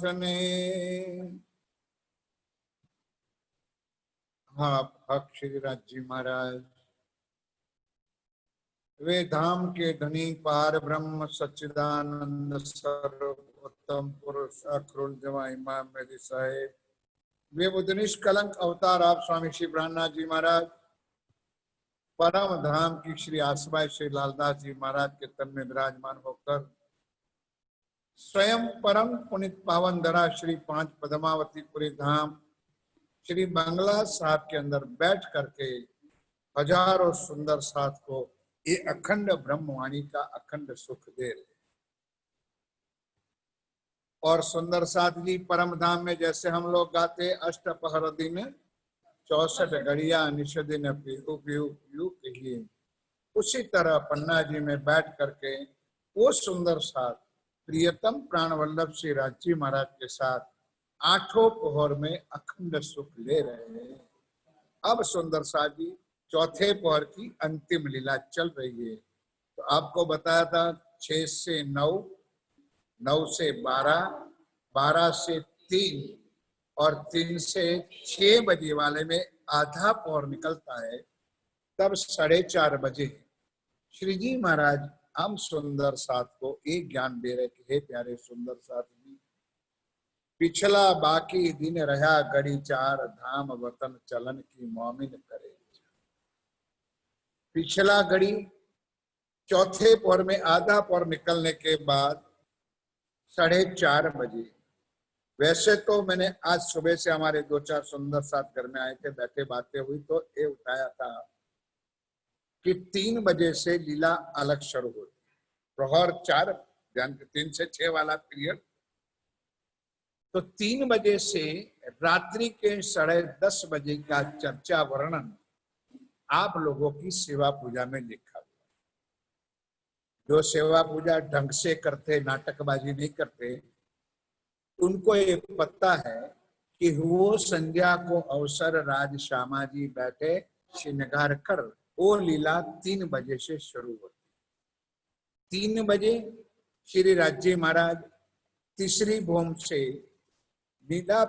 ने हाँ भक्त श्री राज जी महाराज वे धाम के धनी पार ब्रह्म सच्चिदानंद स्वरूप उत्तम पुरुष अक्रूर जमा इमाम मेरी साहेब वे बुद्ध निष्कलंक अवतार आप स्वामी श्री ब्रह्मनाथ जी महाराज परम धाम की श्री आसबाई श्री लालदास जी महाराज के तन में विराजमान होकर स्वयं परम पुनित पावन धरा श्री पांच पद्मावतीपुरी धाम श्री बंगला साहब के अंदर बैठ करके हजारों सुंदर साथ को ये अखंड ब्रह्मवाणी का अखंड सुख दे रहे। और सुंदर साथ जी परम धाम में जैसे हम लोग गाते अष्टपहर दिन 64 घड़िया निश दिन पीहू पीहू पीहू कहिए, उसी तरह पन्ना जी में बैठ करके वो सुंदर साथ प्रियतम प्राण वल्लभ श्री राजी महाराज के साथ आठों पहर में अखंड सुख ले रहे हैं। अब सुंदर साथ जी चौथे पहर की अंतिम लीला चल रही है। तो आपको बताया था 6 से 9, 9 से 12, 12 से 3 और 3 से 6 बजे वाले में आधा पहर निकलता है। तब 4:30 बजे श्री जी महाराज हम सुंदर साथ को एक ज्ञान दे रहे कि हे प्यारे सुंदर साथ जी, पिछला बाकी दिन रहा घड़ी 4 धाम वतन चलन की मोमिन करे। पिछला घड़ी चौथे पहर में आधा पहर निकलने के बाद 4:30 बजे, वैसे तो मैंने आज सुबह से हमारे 2-4 सुंदर साथ घर में आए थे, बैठे बातें हुई तो ये उठाया था कि 3 बजे से लीला अलग शुरू होती है। प्रहर 4 ध्यान के 3 से 6 वाला पीरियड, तो 3 बजे से रात्रि के 10:30 बजे का चर्चा वर्णन आप लोगों की सेवा पूजा में लिखा हुआ। जो सेवा पूजा ढंग से करते, नाटकबाजी नहीं करते, उनको ये पता है कि वो संध्या को अवसर राज श्यामा जी बैठे श्रृंगार कर वो लीला 3 बजे से शुरू होती। 3 बजे श्री राज्य महाराज तीसरी भूम से नीला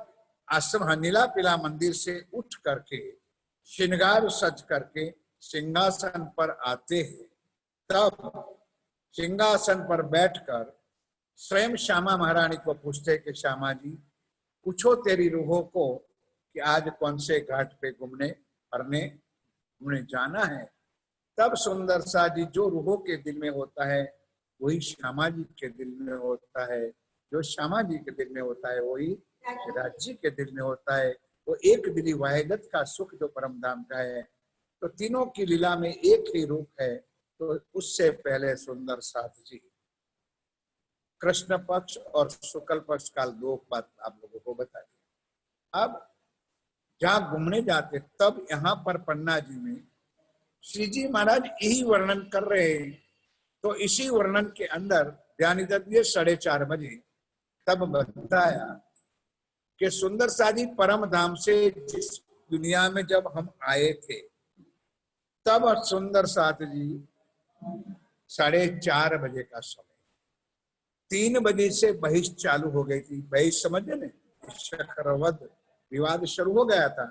आश्रम नीला पिला मंदिर से उठ करके श्रृंगार सज करके सिंहासन पर आते हैं। तब सिंहासन पर बैठकर स्वयं श्यामा महारानी को पूछते कि श्यामा जी पूछो तेरी रूहों को कि आज कौन से घाट पे घूमने जाना है। तब सुंदर सा जी जो रूहों के दिल में होता है वही श्यामा जी के दिल में होता है, जो श्यामा जी के दिल में होता है वही राज्य के दिल में होता है। वो एक दिली वाहिदत का सुख जो परम धाम का है। तो तीनों की लीला में एक ही रूप है। तो उससे पहले सुंदर साथ जी कृष्ण पक्ष और शुक्ल पक्ष का 2 बात आप लोगों को बता दिया। अब जहाँ घूमने जाते तब यहाँ पर पन्ना जी में श्री जी महाराज यही वर्णन कर रहे हैं। तो इसी वर्णन के अंदर ध्यान इधर दिए 4:30 बजे तब बताया कि सुंदर साजी परम धाम से जिस दुनिया में जब हम आए थे तब सुंदर साथ जी 4:30 बजे का समय, 3 बजे से बहिष चालू हो गई थी। बहिष समझे न, चक्रवध विवाद शुरू हो गया था।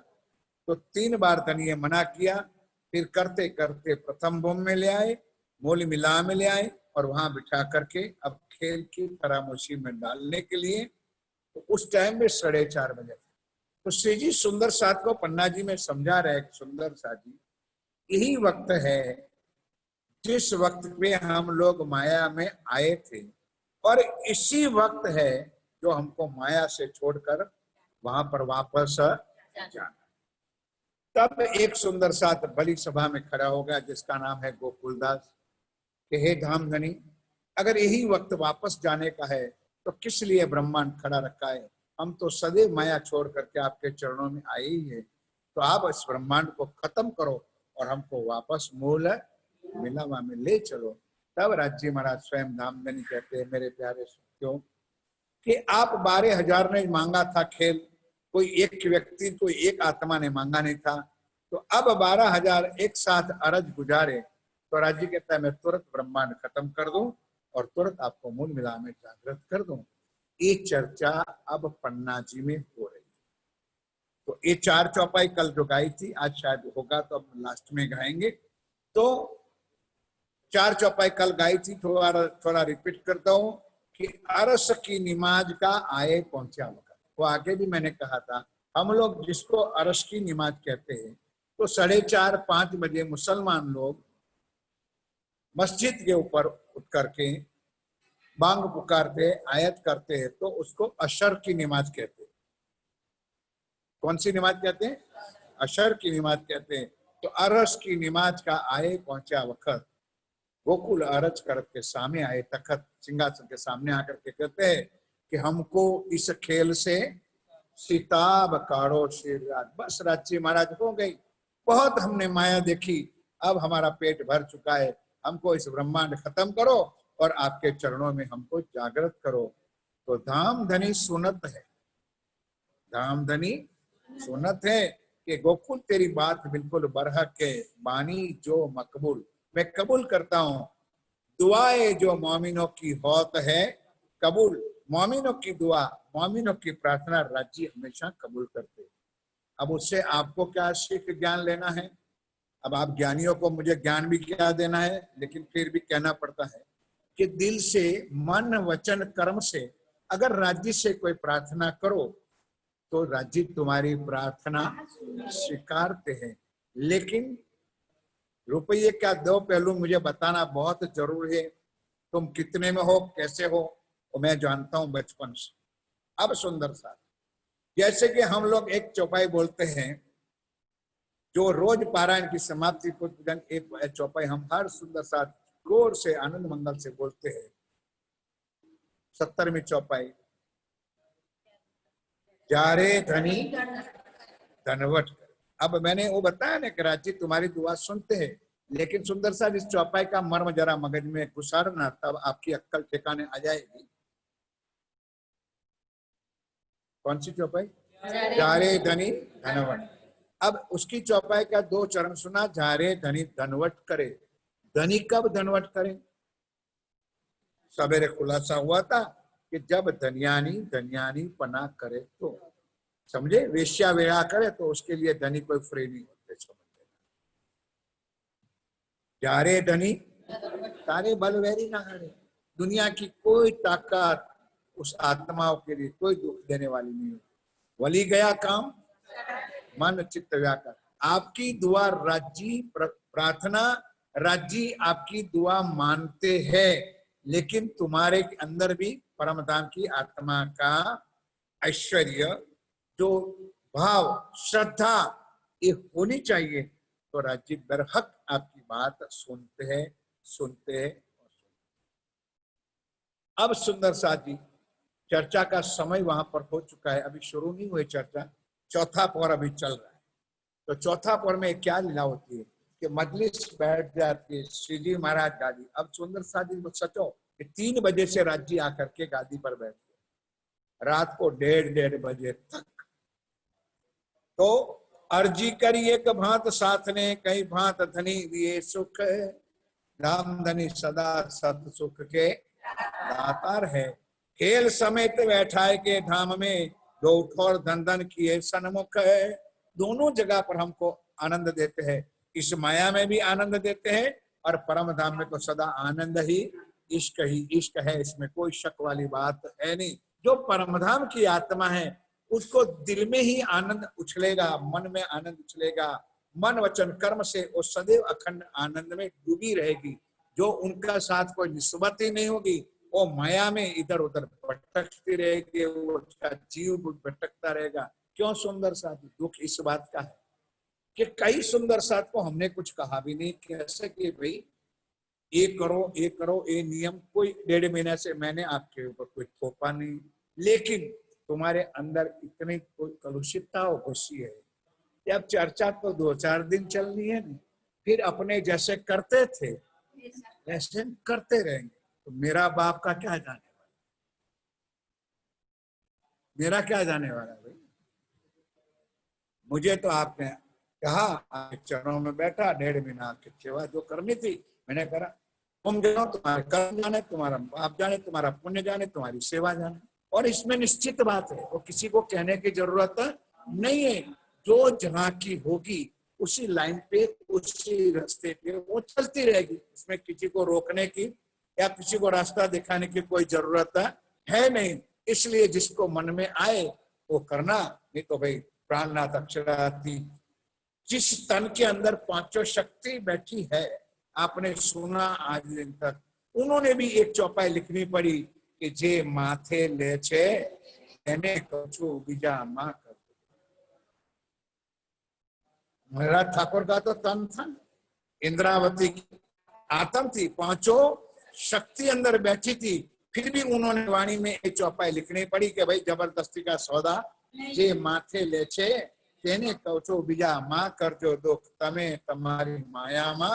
तो 3 बार धनिये मना किया, फिर करते करते प्रथम भूमि में ले आए, मूल मिला में ले आए और वहां बिठा करके अब खेल की फरामोशी में डालने के लिए। तो उस टाइम में 4:30 बजे तो श्री जी सुंदर साथ को पन्ना जी में समझा रहे सुंदर साथ जी यही वक्त है जिस वक्त पे हम लोग माया में आए थे और इसी वक्त है जो हमको माया से छोड़कर वहां पर वापस जाना। तब एक सुंदर साथ बलि सभा में खड़ा हो गया जिसका नाम है गोकुलदास कि हे धामधनी, अगर यही वक्त वापस जाने का है तो किस लिए ब्रह्मांड खड़ा रखा है। हम तो सदैव माया छोड़ करके आपके चरणों में आए ही है। तो आप इस ब्रह्मांड को खत्म करो और हमको वापस मूल मिलावा में ले चलो। तब राज्य महाराज स्वयं धामधनी कहते हैं मेरे प्यारे क्यों कि आप 12,000 ने मांगा था खेल, कोई एक व्यक्ति कोई एक आत्मा ने मांगा नहीं था। तो अब 12,000 एक साथ अरज गुजारे तो राज्य कहता है मैं तुरंत ब्रह्मांड खत्म कर दूं और तुरंत आपको मूल मिला में जागृत कर दूं। ये चर्चा अब पन्ना जी में हो रही है। तो ये 4 चौपाई कल जो गाई थी, आज शायद होगा तो अब लास्ट में गाएंगे। तो 4 चौपाई कल गाई थी, थोड़ा रिपीट करता हूं कि अरस की नमाज का आए पहुंचा वक्त। वो आगे भी मैंने कहा था, हम लोग जिसको अरस की नमाज कहते हैं, तो 4:30-5 बजे मुसलमान लोग मस्जिद के ऊपर उठ करके बांग पुकारते, आयत करते हैं, तो उसको अशर की नमाज कहते हैं। कौन सी नमाज कहते हैं? अशर की नमाज कहते हैं। तो अरस की नमाज का आए पहुंचा वक्त गोकुल अरज करके सामने आए, तखत सिंहासन के सामने आकर के कहते हैं कि हमको इस खेल से सिताब काढ़ो शेरराज। बस राज्य महाराज हो गई, बहुत हमने माया देखी, अब हमारा पेट भर चुका है, हमको इस ब्रह्मांड खत्म करो और आपके चरणों में हमको जागृत करो। तो धाम धनी सुनत है, धाम धनी सुनत है कि गोकुल तेरी बात बिल्कुल बरहक है, बानी जो मकबूल, मैं कबूल करता हूं दुआएं जो मोमिनों की होत है कबूल। मोमिनों की दुआ, मोमिनों की प्रार्थना राज्य हमेशा कबूल करते हैं। अब उससे आपको क्या सीख ज्ञान लेना है? अब आप ज्ञानियों को मुझे ज्ञान भी क्या देना है, लेकिन फिर भी कहना पड़ता है कि दिल से, मन वचन कर्म से अगर राज्य से कोई प्रार्थना करो तो राज्य तुम्हारी प्रार्थना स्वीकारते हैं। लेकिन रुपये का 2 पहलू मुझे बताना बहुत जरूरी है। तुम कितने में हो, कैसे हो, वो मैं जानता हूं बचपन से। अब सुंदर सा, जैसे कि हम लोग एक चौपाई बोलते हैं, जो रोज पारायण की समाप्ति को एक चौपाई हम हर सुंदर सा गौर से आनंद मंगल से बोलते हैं। 70वीं चौपाई, जारे धनी धनवट। अब मैंने वो बताया ना कि राज्य तुम्हारी दुआ सुनते हैं, लेकिन सुंदर सा इस चौपाई का मर्म जरा मगज में घुसारना, तब आपकी अक्कल ठिकाने आ जाएगी। कौन सी चौपाई? जारे धनी धनवट। अब उसकी चौपाई का 2 चरण सुना, जारे धनी धनवट करे। धनी कब धनवट करे? सवेरे खुलासा हुआ था कि जब धनियानी पना करे, तो समझे, वेश्या वेड़ा करे तो उसके लिए धनी कोई फ्री नहीं होते। समझे? जारे धनी तारे बलवैरी ना हारे। दुनिया की कोई ताकत उस आत्माओं के लिए कोई दुख देने वाली नहीं है। वली गया काम, मन चित्त व्याकर। आपकी दुआ राज्य प्रार्थना, राज्य आपकी दुआ मानते हैं, लेकिन तुम्हारे अंदर भी परम धाम की आत्मा का ऐश्वर्य, जो भाव, श्रद्धा, ये होनी चाहिए। तो राज्य बरहक आपकी बात सुनते हैं, सुनते हैं। अब सुंदर साथ जी, चर्चा का समय वहां पर हो चुका है, अभी शुरू नहीं हुई चर्चा, चौथा पौर अभी चल रहा है। तो चौथा पौर में क्या लीला होती है कि मजलिस बैठ जाती है, श्री जी महाराज गादी। अब सुंदर साथ जी सचो कि 3 बजे से राज्य आकर के गादी पर बैठते, रात को 1:30 बजे तक। तो अर्जी करी एक भांत साथ ने, कई भांत धनी दिए सुख, धाम धनी सदा सत सुख के दातार है। खेल समेत बैठाए के धाम में, दो ठोर धन धन किए सन्मुख है। दोनों जगह पर हमको आनंद देते हैं, इस माया में भी आनंद देते हैं और परम धाम में तो सदा आनंद ही इश्क है, इसमें कोई शक वाली बात है नहीं। जो परम धाम की आत्मा है उसको दिल में ही आनंद उछलेगा, मन में आनंद उछलेगा, मन वचन कर्म से वो सदैव अखंड आनंद में डूबी रहेगी। जो उनका साथ कोई निस्बत ही नहीं होगी, वो माया में इधर उधर भटकती रहेगी, वो उसका जीव भटकता रहेगा। क्यों सुंदर साथ? दुख इस बात का है कि कई सुंदर साथ को हमने कुछ कहा भी नहीं, कैसे कि भाई ये करो ये करो, ये नियम कोई 1.5 महीने से मैंने आपके ऊपर कोई थोपा नहीं, लेकिन तुम्हारे अंदर इतनी कोई कलुषितता घुसी है कि अब चर्चा तो 2-4 दिन चलनी है, फिर अपने जैसे करते थे वैसे करते रहेंगे। तो मेरा बाप का क्या जाने वाला, मेरा क्या जाने वाला भाई। मुझे तो आपने कहा, आपके चरणों में बैठा, 1.5 महीना आपकी सेवा जो करनी थी मैंने करा। तुम जानो, तुम्हारे कर्म जाने, तुम्हारा बाप जाने, तुम्हारा पुण्य जाने, तुम्हारी सेवा जाने, और इसमें निश्चित बात है, वो किसी को कहने की जरूरत नहीं है, जो जहाँ की होगी उसी लाइन पे उसी रास्ते पे वो चलती रहेगी, उसमें किसी को रोकने की या किसी को रास्ता दिखाने की कोई जरूरत है नहीं। इसलिए जिसको मन में आए वो करना, नहीं तो भाई प्राणनाथ अक्षराती जिस तन के अंदर पांचों शक्ति बैठी है, आपने सुना आज दिन तक, उन्होंने भी एक चौपाई लिखनी पड़ी कि जे माथे ले छे એને कछु बीजा मां कर। महाराज ठाकुर का तो तन था, इंद्रावती की आत्म थी, पांचों शक्ति अंदर बैठी थी, फिर भी उन्होंने वाणी में एक चौपाई लिखनी पड़ी कि भाई जबरदस्ती का सौदा जे माथे ले छे તેને કહું છું બીજા માં કરજો દુઃખ તમે તમારી માયામાં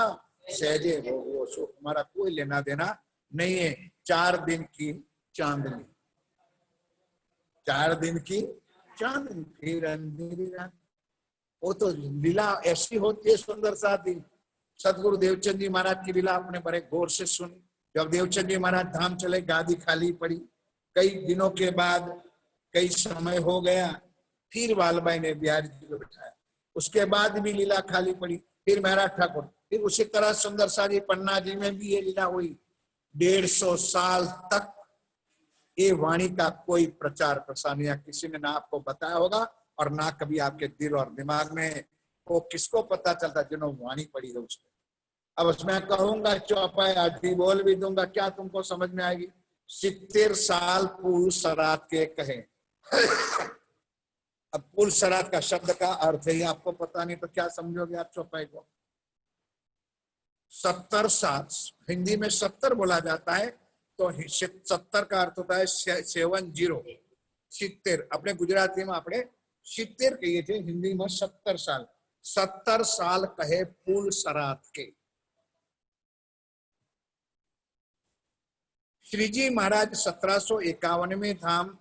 સહેજે ભોગવો સુખ। हमारा कोई लेना देना नहीं है। 4 दिन की चांदनी, 4 दिन की चांदनी फिर अंधेरी रात। वो तो लीला ऐसी होती है सुंदर साथी। सदगुरु देवचंद जी महाराज की लीला आपने बड़े गौर से सुनी। जब देवचंद जी महाराज धाम चले, गादी खाली पड़ी, कई दिनों के बाद, कई समय हो गया, फिर वालबाई ने बिहारी जी को बिठाया, उसके बाद भी लीला खाली पड़ी, फिर महाराज ठाकुर, फिर उसी तरह सुंदर सारी पन्ना जी में भी ये लीला हुई। 150 साल तक ये वाणी का कोई प्रचार प्रसार या किसी ने ना आपको बताया होगा और ना कभी आपके दिल और दिमाग में, वो किसको पता चलता जिन्होंने वाणी पढ़ी है उसको। अब उसमें कहूंगा चौपाई आधी बोल भी दूंगा, क्या तुमको समझ में आएगी? 70 साल पूल सरात के कहे। अब पुल सरात का शब्द का अर्थ ही आपको पता नहीं तो क्या समझोगे आप चौपाई को? 70 साल, हिंदी में 70 बोला जाता है, तो 70 का अर्थ होता है 70, 70। अपने गुजराती में अपने 70 कहिए थे, हिंदी में 70 साल। 70 साल कहे पुल सरात के। श्रीजी महाराज 1751 में धाम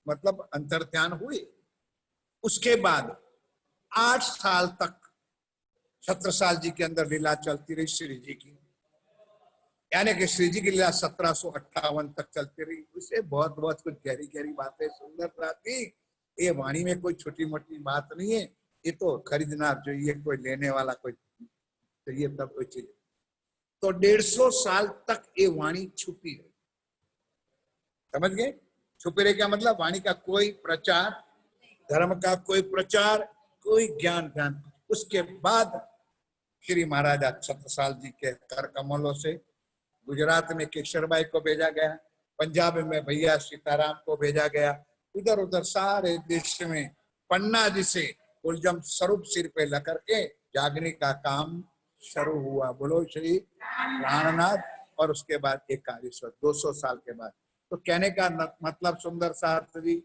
मतलब अंतर्ध्यान हुए। उसके बाद 8 साल तक छत्रसाल जी के अंदर लीला चलती रही श्री जी की, यानी कि श्री जी की लीला 1758 तक चलती रही। उससे बहुत बहुत कुछ गहरी गहरी बातें सुंदर रहती। ये वाणी में कोई छोटी मोटी बात नहीं है, ये तो खरीदना चाहिए, कोई लेने वाला कोई चाहिए तब कोई चीज। तो 150 साल तक ये वाणी छुपी रही। समझ गए? छुपी रही क्या मतलब? वाणी का कोई प्रचार, धर्म का कोई प्रचार, कोई ज्ञान ध्यान। उसके बाद श्री महाराजा छत्रसाल जी के कर कमलों से गुजरात में केशरबाई को भेजा गया, पंजाब में भैया सीताराम को भेजा गया, इधर उधर सारे देश में पन्ना जी से उलझम स्वरूप सिर पे लकर के जागने का काम शुरू हुआ। बोलो श्री प्राणनाथ। और उसके बाद 41 200 साल के बाद। तो कहने का मतलब सुंदर साथ जी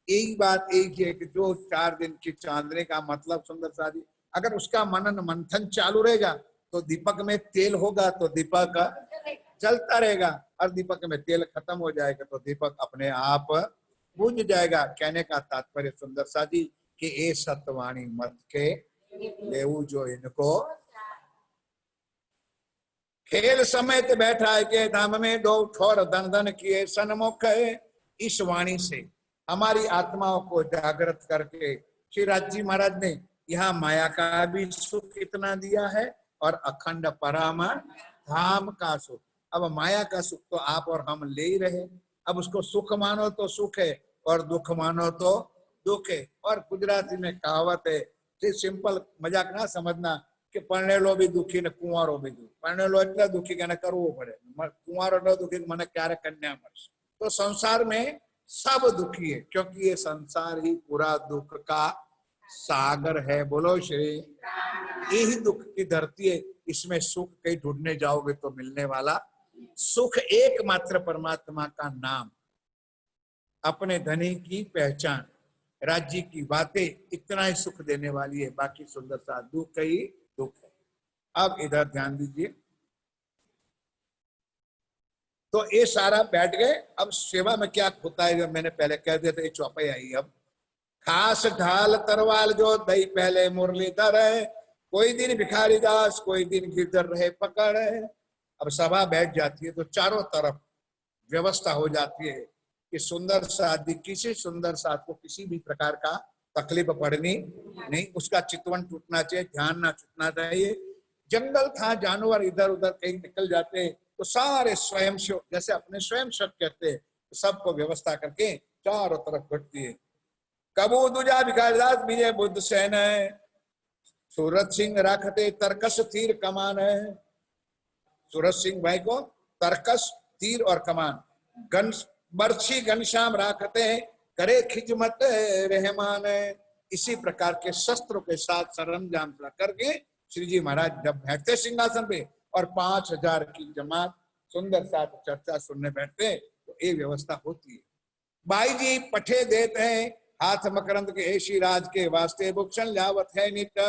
यही बात एक है कि जो 4 दिन की चांदनी का मतलब सुंदर साथ जी, अगर उसका मनन मंथन चालू रहेगा तो दीपक में तेल होगा तो दीपक जलता रहेगा, और दीपक में तेल खत्म हो जाएगा तो दीपक अपने आप बुझ जाएगा। कहने का तात्पर्य सुंदर सा जी कि ए सतवाणी मत के लेऊ जो इनको खेल समेत बैठा है के धाम में 2 ठोर धन धन किए सन्मुख है। इस वाणी से हमारी आत्माओं को जागृत करके श्री राज महाराज ने यहाँ माया का भी सुख इतना दिया है और अखंड पराम धाम का सुख। अब माया का सुख तो आप और हम ले ही रहे, अब उसको सुख मानो तो सुख है और दुख मानो तो दुख है। और गुजराती में कहावत है, सिंपल मजाक ना समझना कि परणेलो भी दुखी ने कुंवारो भी दुखी। परणेलो એટલે दुखी કે કરવો પડે, कुंवारो न दुखी મને ક્યારે કન્યા મળશે। तो संसार में सब दुखी है क्योंकि ये संसार ही पूरा दुख का सागर है। बोलो श्री, यही दुख की धरती है। इसमें सुख कहीं ढूंढने जाओगे तो मिलने वाला सुख एकमात्र परमात्मा का नाम, अपने धनी की पहचान, राज्य की बातें, इतना ही सुख देने वाली है। बाकी सुंदर सा दुख ही दुख है। अब इधर ध्यान दीजिए। तो ये सारा बैठ गए। अब सेवा में क्या होता है, जब मैंने पहले कह दिया था, ये चौपाई आई। अब खास ढाल तरवाल जो दही पहले मुरलीधर है, कोई दिन भिखारी दास कोई दिन गिरधर रहे पकड़ है। अब सभा बैठ जाती है तो चारों तरफ व्यवस्था हो जाती है कि सुंदर साथ किसी सुंदर साथ को किसी भी प्रकार का तकलीफ पड़नी नहीं, उसका चितवन टूटना चाहिए, ध्यान ना छूटना चाहिए। जंगल था, जानवर इधर उधर कहीं निकल जाते तो सारे स्वयं से, जैसे अपने स्वयं शक कहते, तो सबको व्यवस्था करके चारों तरफ घट दिए। कबू दूजा भिखारीदास विजय बुद्ध सेन है, सूरत सिंह राखते तरकस तीर कमान है। सूरत सिंह भाई को तरकस तीर और कमान, गन बर्छी घनश्याम राखते करे खिजमत रहमान है। इसी प्रकार के शस्त्रों के साथ सरंजाम करके श्री जी महाराज जब बैठते सिंहासन पे और 5000 की जमात सुंदर साथ चर्चा सुनने बैठते तो ये व्यवस्था होती है। भाई जी पठे देते हैं हाथ मकरंद के ऐशी राज के वास्ते भूषण लावत है नित।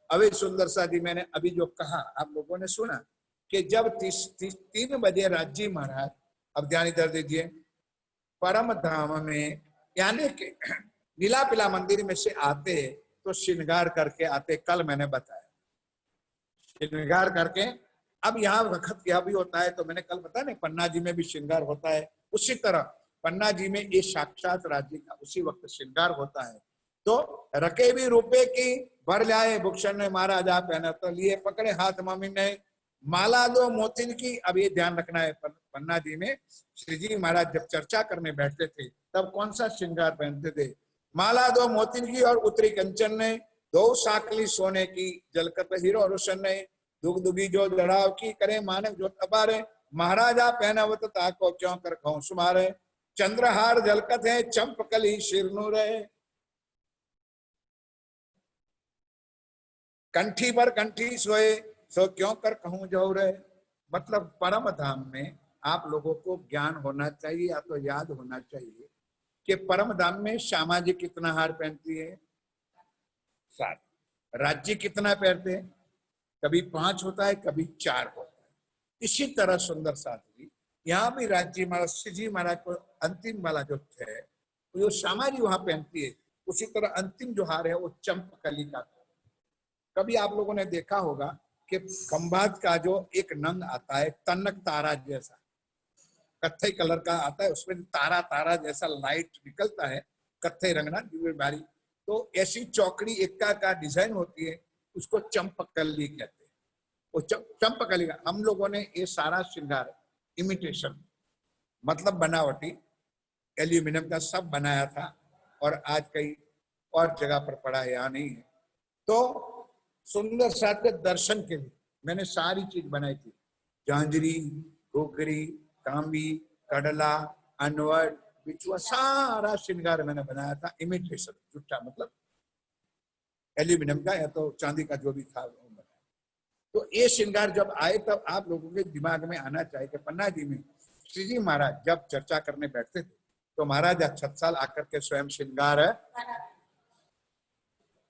अभी सुंदर सा जी मैंने अभी जो कहा आप लोगों ने सुना कि जब 3 बजे राजी महाराज, अब ध्यान इधर दीजिए, परम धाम में यानी कि नीला पिला मंदिर में से आते तो श्रृंगार करके आते, कल मैंने बताया श्रृंगार करके। अब यहाँ वक्त क्या भी होता है तो मैंने कल बताया ना, पन्ना जी में भी श्रृंगार होता है, उसी तरह पन्ना जी में ये साक्षात राज्य का उसी वक्त श्रृंगार होता है। तो रखे भी रुपए की भर लाए भूषण ने महाराजा पहना, तो लिए पकड़े हाथ मम्मी ने माला दो मोतिन की। अब ये ध्यान रखना है, पन्ना जी में श्री जी महाराज जब चर्चा करने बैठते थे तब कौन सा श्रृंगार पहनते थे? माला दो मोतिन की और उत्तरी कंचन ने, 2 साकली सोने की जलकत हीरो रोशन ने, दुग दुगी जो जड़ाव की करे मानक जो तबारे, महाराजा पहनावत ताको क्यों कर कहूं सुमारे, चंद्रहार जलकत है चंपकली शिरनूर है, कंठी पर कंठी सोए सो क्यों कर कहूं जौर है। मतलब परम धाम में आप लोगों को ज्ञान होना चाहिए या तो याद होना चाहिए कि परम धाम में श्यामा जी कितना हार पहनती है? 7। राज्य कितना पहनते हैं? कभी 5 होता है, कभी 4 होता है। इसी तरह सुंदर साथ जी यहाँ भी राज्य महाराज श्री जी महाराज को अंतिम वाला जो है जो श्यामा जी वहां पहनती है, उसी तरह अंतिम जो हार है वो चंपकली का। कभी आप लोगों ने देखा होगा कि खंभात का जो एक नंद आता है तनक तारा जैसा, कत्थई कलर का आता है, उसमें तारा तारा जैसा लाइट निकलता है, कत्थई रंगना भारी, तो ऐसी चौकड़ी एक्का का डिजाइन होती है, उसको चंपकली कहते हैं। वो चंपकली का हम लोगों ने ये सारा श्रृंगार इमिटेशन मतलब बनावटी एल्यूमिनियम का सब बनाया था और आज कई और जगह पर पड़ा है, यहाँ नहीं है। तो सुंदर साथ के दर्शन के लिए मैंने सारी चीज बनाई थी, झांझरी, घोघरी, तांबी, कडला, अनवर, बिचुआ, सारा श्रृंगार मैंने बनाया था इमिटेशन, झूठा मतलब एल्यूमिनियम का या तो चांदी का जो भी था वो बनाया। तो ये श्रृंगार जब आए तब आप लोगों के दिमाग में आना चाहिए कि पन्ना जी में श्री जी महाराज जब चर्चा करने बैठते थे तो महाराज 6 आकर के स्वयं श्रृंगार है।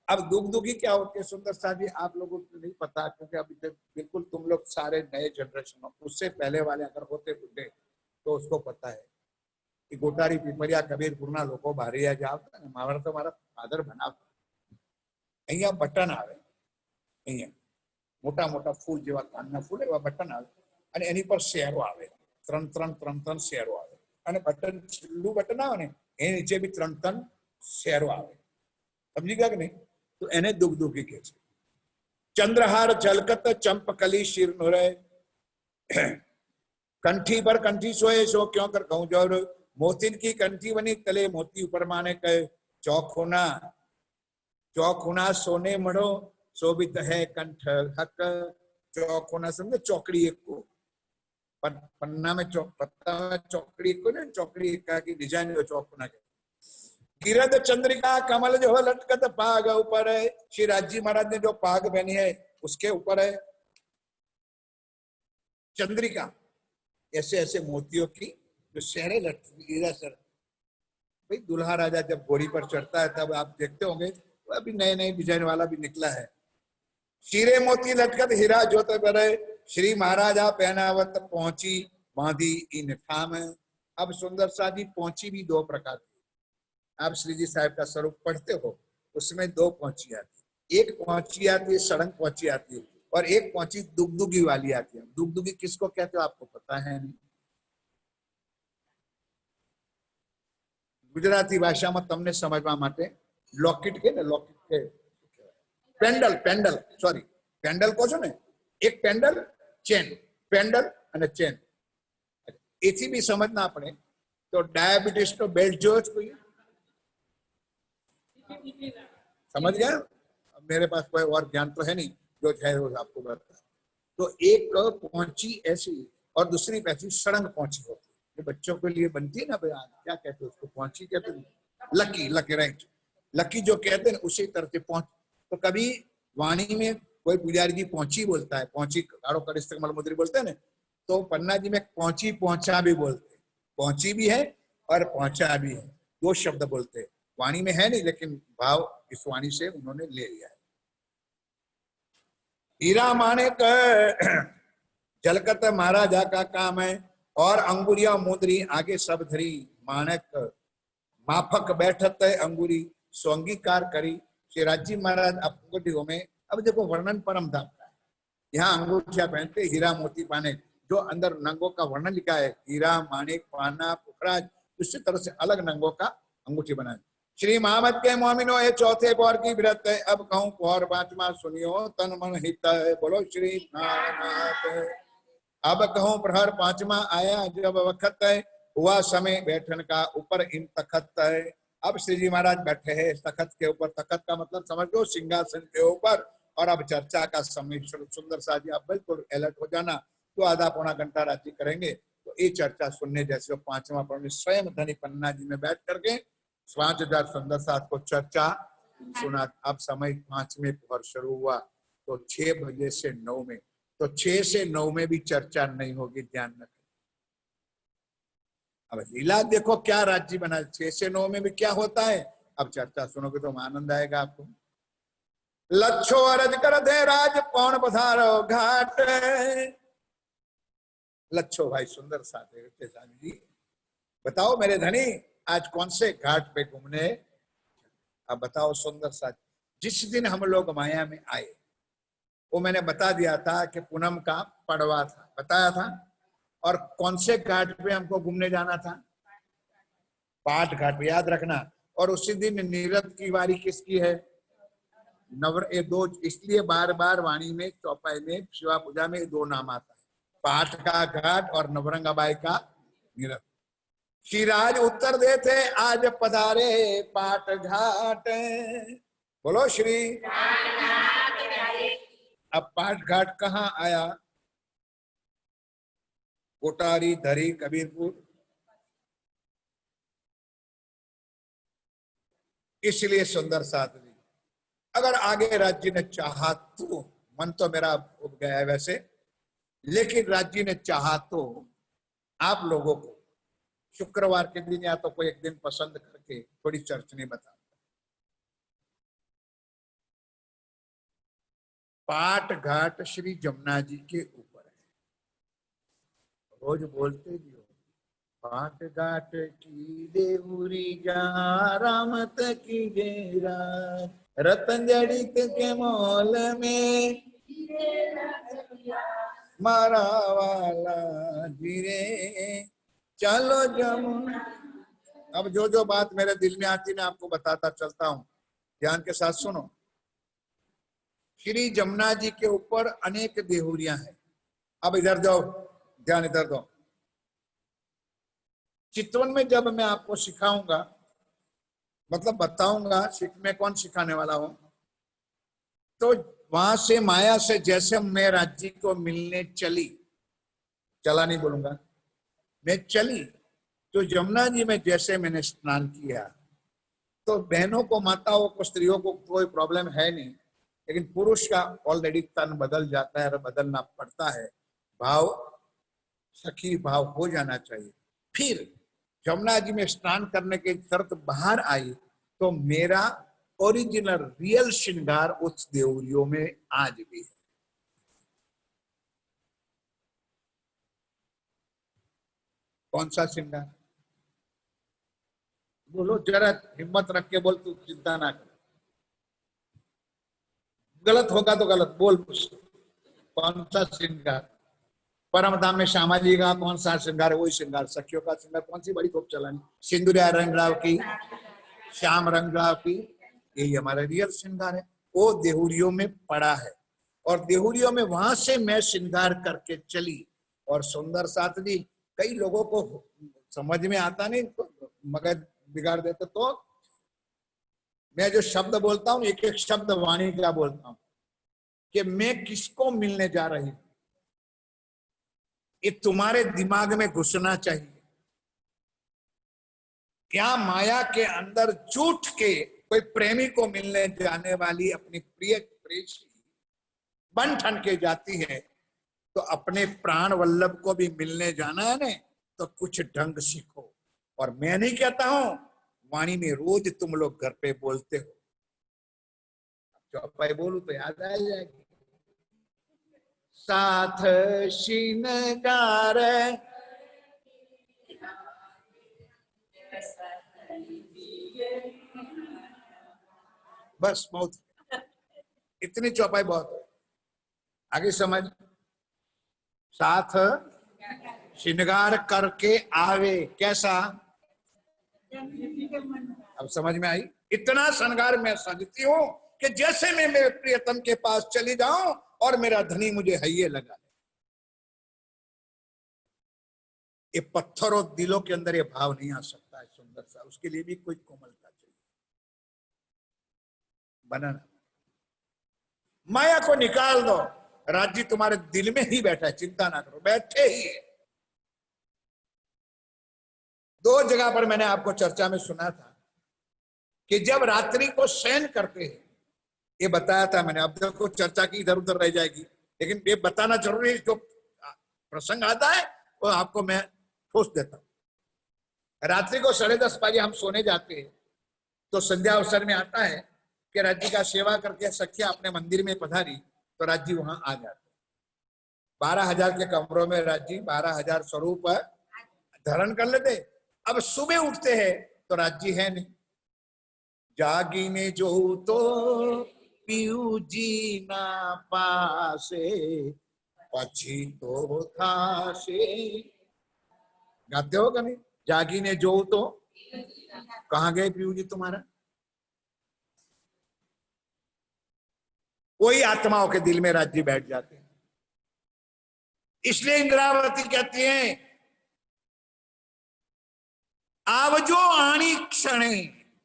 अब दुगदुगी क्या होती है सुंदर सा जी आप लोगों को नहीं पता, क्योंकि अभी बिल्कुल तुम लोग सारे नए जनरेशन हो, उससे पहले वाले अगर होते बुढ़े तो उसको पता है कि गोटारी पीपरिया कबीर पूर्णा लोगों भारिया जाव महाभारत तो मारा फादर बनावता अहिया बटन आवे, अहिया मोटा मोटा फूल जेवा कानना फूल एवा बटन आवे અને એની પર શેરો આવે, 3 શેરો આવે અને બટન છેલ્લું બટન આવે ને એ નીચે બી 3 શેરો આવે, સમજી ગયા કે નહીં? तो एने दुगदुगी के चंद्रहार झलकत चंपकली शीर नुरे, कंठी पर कंठी सोए सो क्यों कर कहूं जोर, मोतिन की कंठी बनी तले मोती ऊपर माने कहे, चौखुना चौखुना सोने मड़ो शोभित है कंठ हक। चौखुना समझे चौकड़ी एक को, पन्ना में पत्ता में चौकड़ी को ना, चौकड़ी का की डिजाइन जो चौखुना के, गिरद चंद्रिका कमल जो लटकत पाग ऊपर है। श्री राजी महाराज ने जो पाग पहनी है उसके ऊपर है चंद्रिका, ऐसे ऐसे मोतियों की जो शहरे लटकी। भाई दुल्हा राजा जब घोड़ी पर चढ़ता है तब आप देखते होंगे तो अभी नए नए डिजाइन वाला भी निकला है। शीरे मोती लटकत हीरा जोत बरे, श्री महाराजा पहनावत पहुंची बांधी इन ठाम। अब सुंदर सा जी पहुंची भी 2 प्रकार की, आप श्री जी साहब का स्वरूप पढ़ते हो उसमें 2 पहुंची आती, एक पहुंची आती है सड़क पहुंची आती है और एक पहुंची दुगदुगी वाली आती है। दुगदुगी किसको कहते हो आपको पता है नहीं? गुजराती भाषा में तमने समझवा माटे लॉकेट के ने लॉकेट के पेंडल पेंडल सॉरी पेंडल को छो ने एक पेंडल चेन पेंडल અને ચેન એથી બી સમજ ના પડે તો ડાયાબિટીસ નો બેલ્ટ જો कोई समझ गया। मेरे पास कोई और ज्ञान तो है नहीं जो है वो आपको बता। तो एक पहुंची ऐसी और दूसरी पैसी सड़ंग पहुंची होती है, बच्चों के लिए बनती है ना भाई, क्या कहते हैं उसको, पहुंची कहते हैं, लकी लकी राइट, लकी जो कहते हैं उसी तरह से पहुंच। तो कभी वाणी में कोई पुजारी जी पहुंची बोलता है, पहुंची काड़ो कड़िस्तक मलमुद्री बोलते हैं ना, तो पन्ना जी में पहुंची पहुंचा भी बोलते हैं, पहुंची भी है और पहुंचा भी है, दो शब्द बोलते हैं। वाणी में है नहीं लेकिन भाव इस वाणी से उन्होंने ले लिया है। हीरा माणिक झलकत महाराजा का काम है और अंगुरिया मुद्री आगे सब धरी, माणक माफक बैठत है अंगुरी सो अंगीकार करी। शिवराज जी महाराज अंगूठियों में, अब देखो वर्णन परम धाम का है, यहाँ अंगूठिया पहनते हीरा मोती पाने, जो अंदर नंगों का वर्णन लिखा है हीरा माणिक पाना पुखराज, उसी तरह से अलग नंगों का अंगूठी बनाए। श्री महामत के मोमिनो ये चौथे पौर की व्रत है, अब कहूं पौर पांचवा सुनियो तन मन हित है, बोलो श्री नाथ। अब कहूं प्रहर पांचवा आया जब वक्त है, हुआ समय बैठन का ऊपर इन तखत है। अब श्री जी महाराज बैठे हैं तखत के ऊपर, तखत का मतलब समझ लो सिंहासन के ऊपर, और अब चर्चा का समय। सुंदर सा जी आप बिल्कुल अलर्ट हो जाना, तो आधा पौना घंटा राज्य करेंगे, तो ये चर्चा सुनने जैसे पांचवा पौने स्वयं धनी पन्ना जी में बैठ करके 5000 सुंदर साथ को चर्चा सुना। अब समय 5 में पहर शुरू हुआ, तो 6 बजे से 9 में, तो 6 से 9 में भी चर्चा नहीं होगी, ध्यान रखें। अब लीला देखो क्या राज्य बना, 6 से 9 में भी क्या होता है, अब चर्चा सुनोगे तो आनंद आएगा आपको। लच्छो अरज कर दे राज पौन पधारो घाट, लच्छो भाई सुंदर साथ जी बताओ मेरे धनी आज कौन से घाट पे घूमने, अब बताओ सुंदर साथ। जिस दिन हम लोग माया में आए वो मैंने बता दिया था कि पूनम का पड़वा था, बताया था, और कौन से घाट पे हमको घूमने जाना था, पाट घाट पे, याद रखना। और उसी दिन नीरद की वारी किसकी है, नवर ए दो, इसलिए बार बार वाणी में चौपाई में शिवा पूजा में 2 नाम आता है, पाठ का घाट और नवरंगाबाई का नीरद। श्रीराज उत्तर देते आज पधारे पाट घाट, बोलो श्री। अब पाट घाट कहाँ आया, कोटारी धरी कबीरपुर, इसलिए सुंदर साथ जी अगर आगे राज्य ने चाहा तो, मन तो मेरा उब गया है वैसे, लेकिन राज्य ने चाहा तो आप लोगों को शुक्रवार के दिन या तो कोई एक दिन पसंद करके थोड़ी चर्चनी बता। पाट घाट श्री जमुना जी के ऊपर है, रोज बोलते भी हो, पाट घाट की देवरी जहाँ रामत की जेरा, रतन जड़ित के मोल में मारा वाला जीरे, चलो जमुना। अब जो बात मेरे दिल में आती मैं आपको बताता चलता हूं, ध्यान के साथ सुनो। श्री जमुना जी के ऊपर अनेक देहुरियां हैं। अब इधर जाओ, ध्यान इधर दो। चितवन में जब मैं आपको सिखाऊंगा, मतलब बताऊंगा, मैं कौन सिखाने वाला हूं, तो वहां से माया से जैसे मैं राज्य को मिलने चली, चला नहीं बोलूंगा, मैं चली, तो जमुना जी में जैसे मैंने स्नान किया, तो बहनों को, माताओं को, स्त्रियों को कोई प्रॉब्लम है नहीं, लेकिन पुरुष का ऑलरेडी तन बदल जाता है और बदलना पड़ता है, भाव सखी भाव हो जाना चाहिए। फिर जमुना जी में स्नान करने की शर्त बाहर आई, तो मेरा ओरिजिनल रियल श्रृंगार उस देवरियों में आज भी है। कौन सा श्रृंगार, बोलो जरा, हिम्मत रख के बोल, तू चिंता ना कर, गलत होगा तो गलत बोल, कौन सा श्रृंगार, परम धाम में श्यामा जी का कौन सा श्रृंगार है? वही श्रृंगार। सखियों का श्रृंगार कौन सी बड़ी खूब चलानी? सिंदूरिया रंगलाव की, श्याम रंगलाव की, यही हमारा रियल श्रृंगार है। वो देहुरियों में पड़ा है और देहुरियों में वहां से मैं श्रृंगार करके चली। और सुंदर साथ जी, कई लोगों को समझ में आता नहीं, तो मगज बिगाड़ देते। तो मैं जो शब्द बोलता हूँ, एक एक शब्द वाणी का बोलता हूं कि मैं किसको मिलने जा रही हूं, ये तुम्हारे दिमाग में घुसना चाहिए। क्या माया के अंदर झूठ के कोई प्रेमी को मिलने जाने वाली अपनी प्रिय प्रेषी बन ठन के जाती है, तो अपने प्राण वल्लभ को भी मिलने जाना है ना, तो कुछ ढंग सीखो। और मैं नहीं कहता हूं, वाणी में रोज तुम लोग घर पे बोलते हो। चौपाई बोलू तो याद आ जाएगी। साथ श्रृंगार बस बहुत, इतनी चौपाई बहुत है। आगे समझ। साथ श्रृंगार करके आवे, कैसा? अब समझ में आई? इतना श्रृंगार मैं सजती हूं कि जैसे मैं मेरे प्रियतम के पास चली जाऊं और मेरा धनी मुझे हइये लगा ले। ये पत्थर और दिलों के अंदर ये भाव नहीं आ सकता है सुंदर सा, उसके लिए भी कोई कोमलता चाहिए। बनाना, माया को निकाल दो, राज्य तुम्हारे दिल में ही बैठा है, चिंता ना करो, बैठे ही है। दो जगह पर मैंने आपको चर्चा में सुना था कि जब रात्रि को शयन करते हैं, ये बताया था मैंने। अब देखो चर्चा की इधर उधर रह जाएगी, लेकिन ये बताना जरूरी है। जो प्रसंग आता है वो आपको मैं ठोस देता हूं। रात्रि को 10:30 बजे हम सोने जाते हैं, तो संध्या अवसर में आता है कि राज्य का सेवा करके सखिया अपने मंदिर में पधारी, तो राज्य वहां आ जाते। 12,000 के कमरों में राज्य 12,000 स्वरूप धारण कर लेते। अब सुबह उठते हैं तो राज्य है नहीं। जागी ने जो तो पीयू जी ना पासे, पछी तो था से। गाते हो कभी? जागी ने जो तो, कहां गए पीयू जी तुम्हारा? कोई आत्माओं के दिल में राज्य बैठ जाते हैं। इसलिए इंद्रावती कहती हैं, आवजो आनी क्षणे,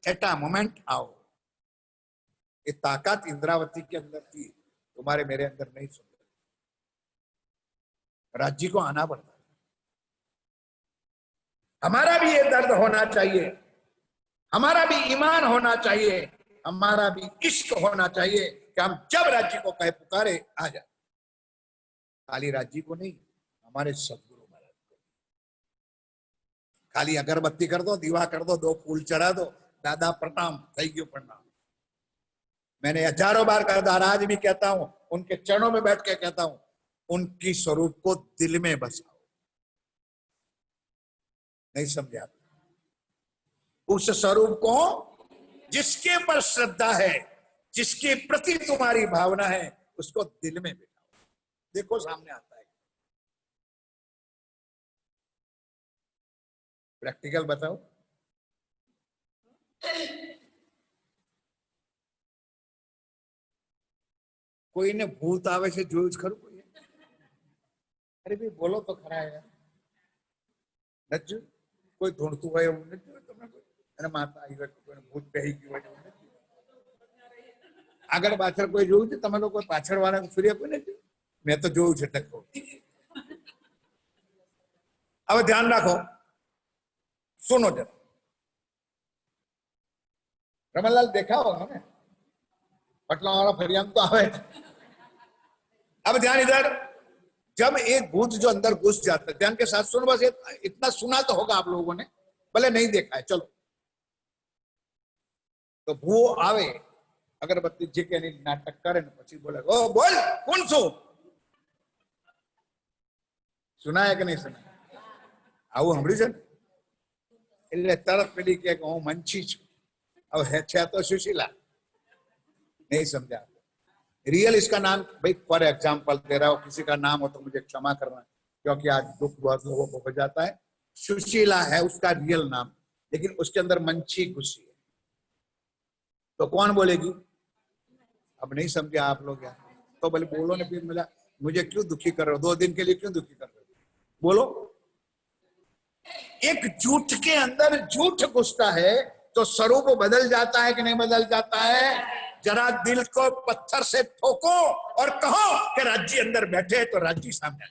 एटा मोमेंट आओ। ये ताकत इंद्रावती के अंदर थी, तुम्हारे मेरे अंदर नहीं। सुन, राज्य को आना पड़ता है। हमारा भी ये दर्द होना चाहिए, हमारा भी ईमान होना चाहिए, हमारा भी इश्क होना चाहिए कि हम जब राज्य को कहे पुकारे आ जाए। खाली राज्य को नहीं, हमारे सदगुरु महाराज को। खाली अगरबत्ती कर दो, दीवा कर दो, 2 फूल चढ़ा दो, दादा प्रणाम, थैंक यू प्रणाम। मैंने हजारों बार कहा, आज भी कहता हूं, उनके चरणों में बैठ के कहता हूं, उनकी स्वरूप को दिल में बसाओ। नहीं समझा? उस स्वरूप को, जिसके पर श्रद्धा है, जिसके प्रति तुम्हारी भावना है, उसको दिल में बिठाओ। देखो सामने आता है। प्रैक्टिकल बताओ। कोई ने भूत आवे से जोज खरू कोई? अरे भाई बोलो तो खरा है यार। नज्जू कोई ढूंढतू है તમને માતા આવી હોય, કોઈ ભૂત બેહી ગયું હોય, આગળ પાછળ કોઈ જોયું છે? તમે લોકો પાછળ વાળા સૂર્ય કોઈ નથી? મેં તો જોયું છે ટકો। હવે ધ્યાન રાખો, सुनो जरा। रमनलाल देखा होगा ना, पटना वाला फरियाम तो आवे। अब ध्यान इधर, जब एक भूत जो अंदर घुस जाता है, ध्यान के साथ सुनो, बस इतना सुना तो होगा आप लोगों ने, भले नहीं देखा है, चलो। तो भूओ आवे, अगरबत्ती जीके नाटक करे, પછી बोले, ओ बोल कौन सो? सुना है कि नहीं सुना? આવું સાંભળ્યું છે? એટલે તરત પેલી કે હું મંછી છું। હવે છે તો સુશીલા। नहीं समझा? रियल इसका नाम, भाई फॉर एग्जाम्पल दे रहा हूं, किसी का नाम हो तो मुझे क्षमा करना। क्योंकि आज दुख बहुत लोगों को हो जाता है। सुशीला है उसका रियल नाम, लेकिन उसके अंदर मंची घुसी है। तो कौन बोलेगी? अब नहीं समझे आप लोग यार, तो बोले बोलो ना फिर। मिला मुझे क्यों दुखी कर रहे हो? 2 दिन के लिए क्यों दुखी कर रहे हो? बोलो। एक झूठ के अंदर झूठ घुसता है तो स्वरूप बदल जाता है कि नहीं बदल जाता है? जरा दिल को पत्थर से ठोको और कहो कि राज्य अंदर बैठे तो राज्य सामने आए।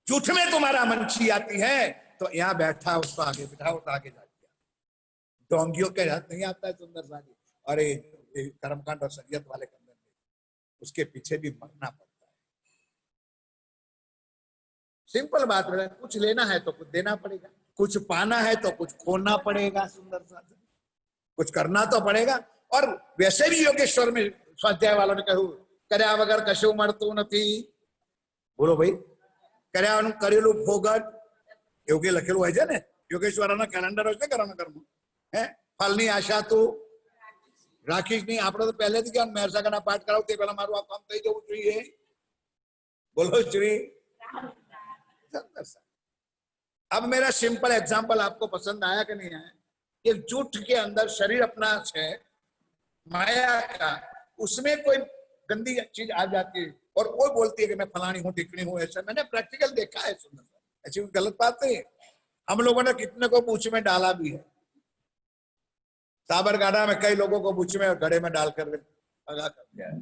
झूठ में तुम्हारा मंची आती है तो यहां बैठा उसको आगे बिठाओ तो आगे जाती है। डोंगियों के हाथ नहीं आता है सुंदर सा जी। अरे कर्मकांड और शरीयत वाले करने में उसके पीछे भी मरना पड़ता है। सिंपल बात है, कुछ लेना है तो कुछ देना पड़ेगा, कुछ पाना है तो कुछ खोना पड़ेगा। सुंदर सा कुछ करना तो पड़ेगा। और वैसे भी योगेश्वर में स्वाध्याय वालों ने कहू कर्या वगर कशु मरतु नहीं। बोलो भाई, કર્યા કરેલું ભોગટ એવું લખેલું હોય છે ને યોગેશ્વરના કેલેન્ડર હોય છે કરવાનું કર્મ હે ફળની આશા તું રાખીશ નહીં। આપણે તો પહેલેથી કે મેરસાગરના પાઠ કરાવું તે પહેલા મારું આ કામ થઈ જવું જોઈએ। બોલો શ્રી। अब मेरा सिंपल एग्जांपल आपको पसंद आया कि नहीं आया? कि झूठ के अंदर शरीर अपना है माया का, उसमें कोई गंदी चीज आ जाती है और वो बोलती है कि मैं फलानी हूँ टिकनी हूँ। ऐसा मैंने प्रैक्टिकल देखा है। सुंदर, ऐसी कोई गलत बात नहीं है। हम लोगों ने कितने को पूछ में डाला भी है। साबरकांठा में कई लोगों को पूछ में और गड़े में डालकर लगा कर दिया है।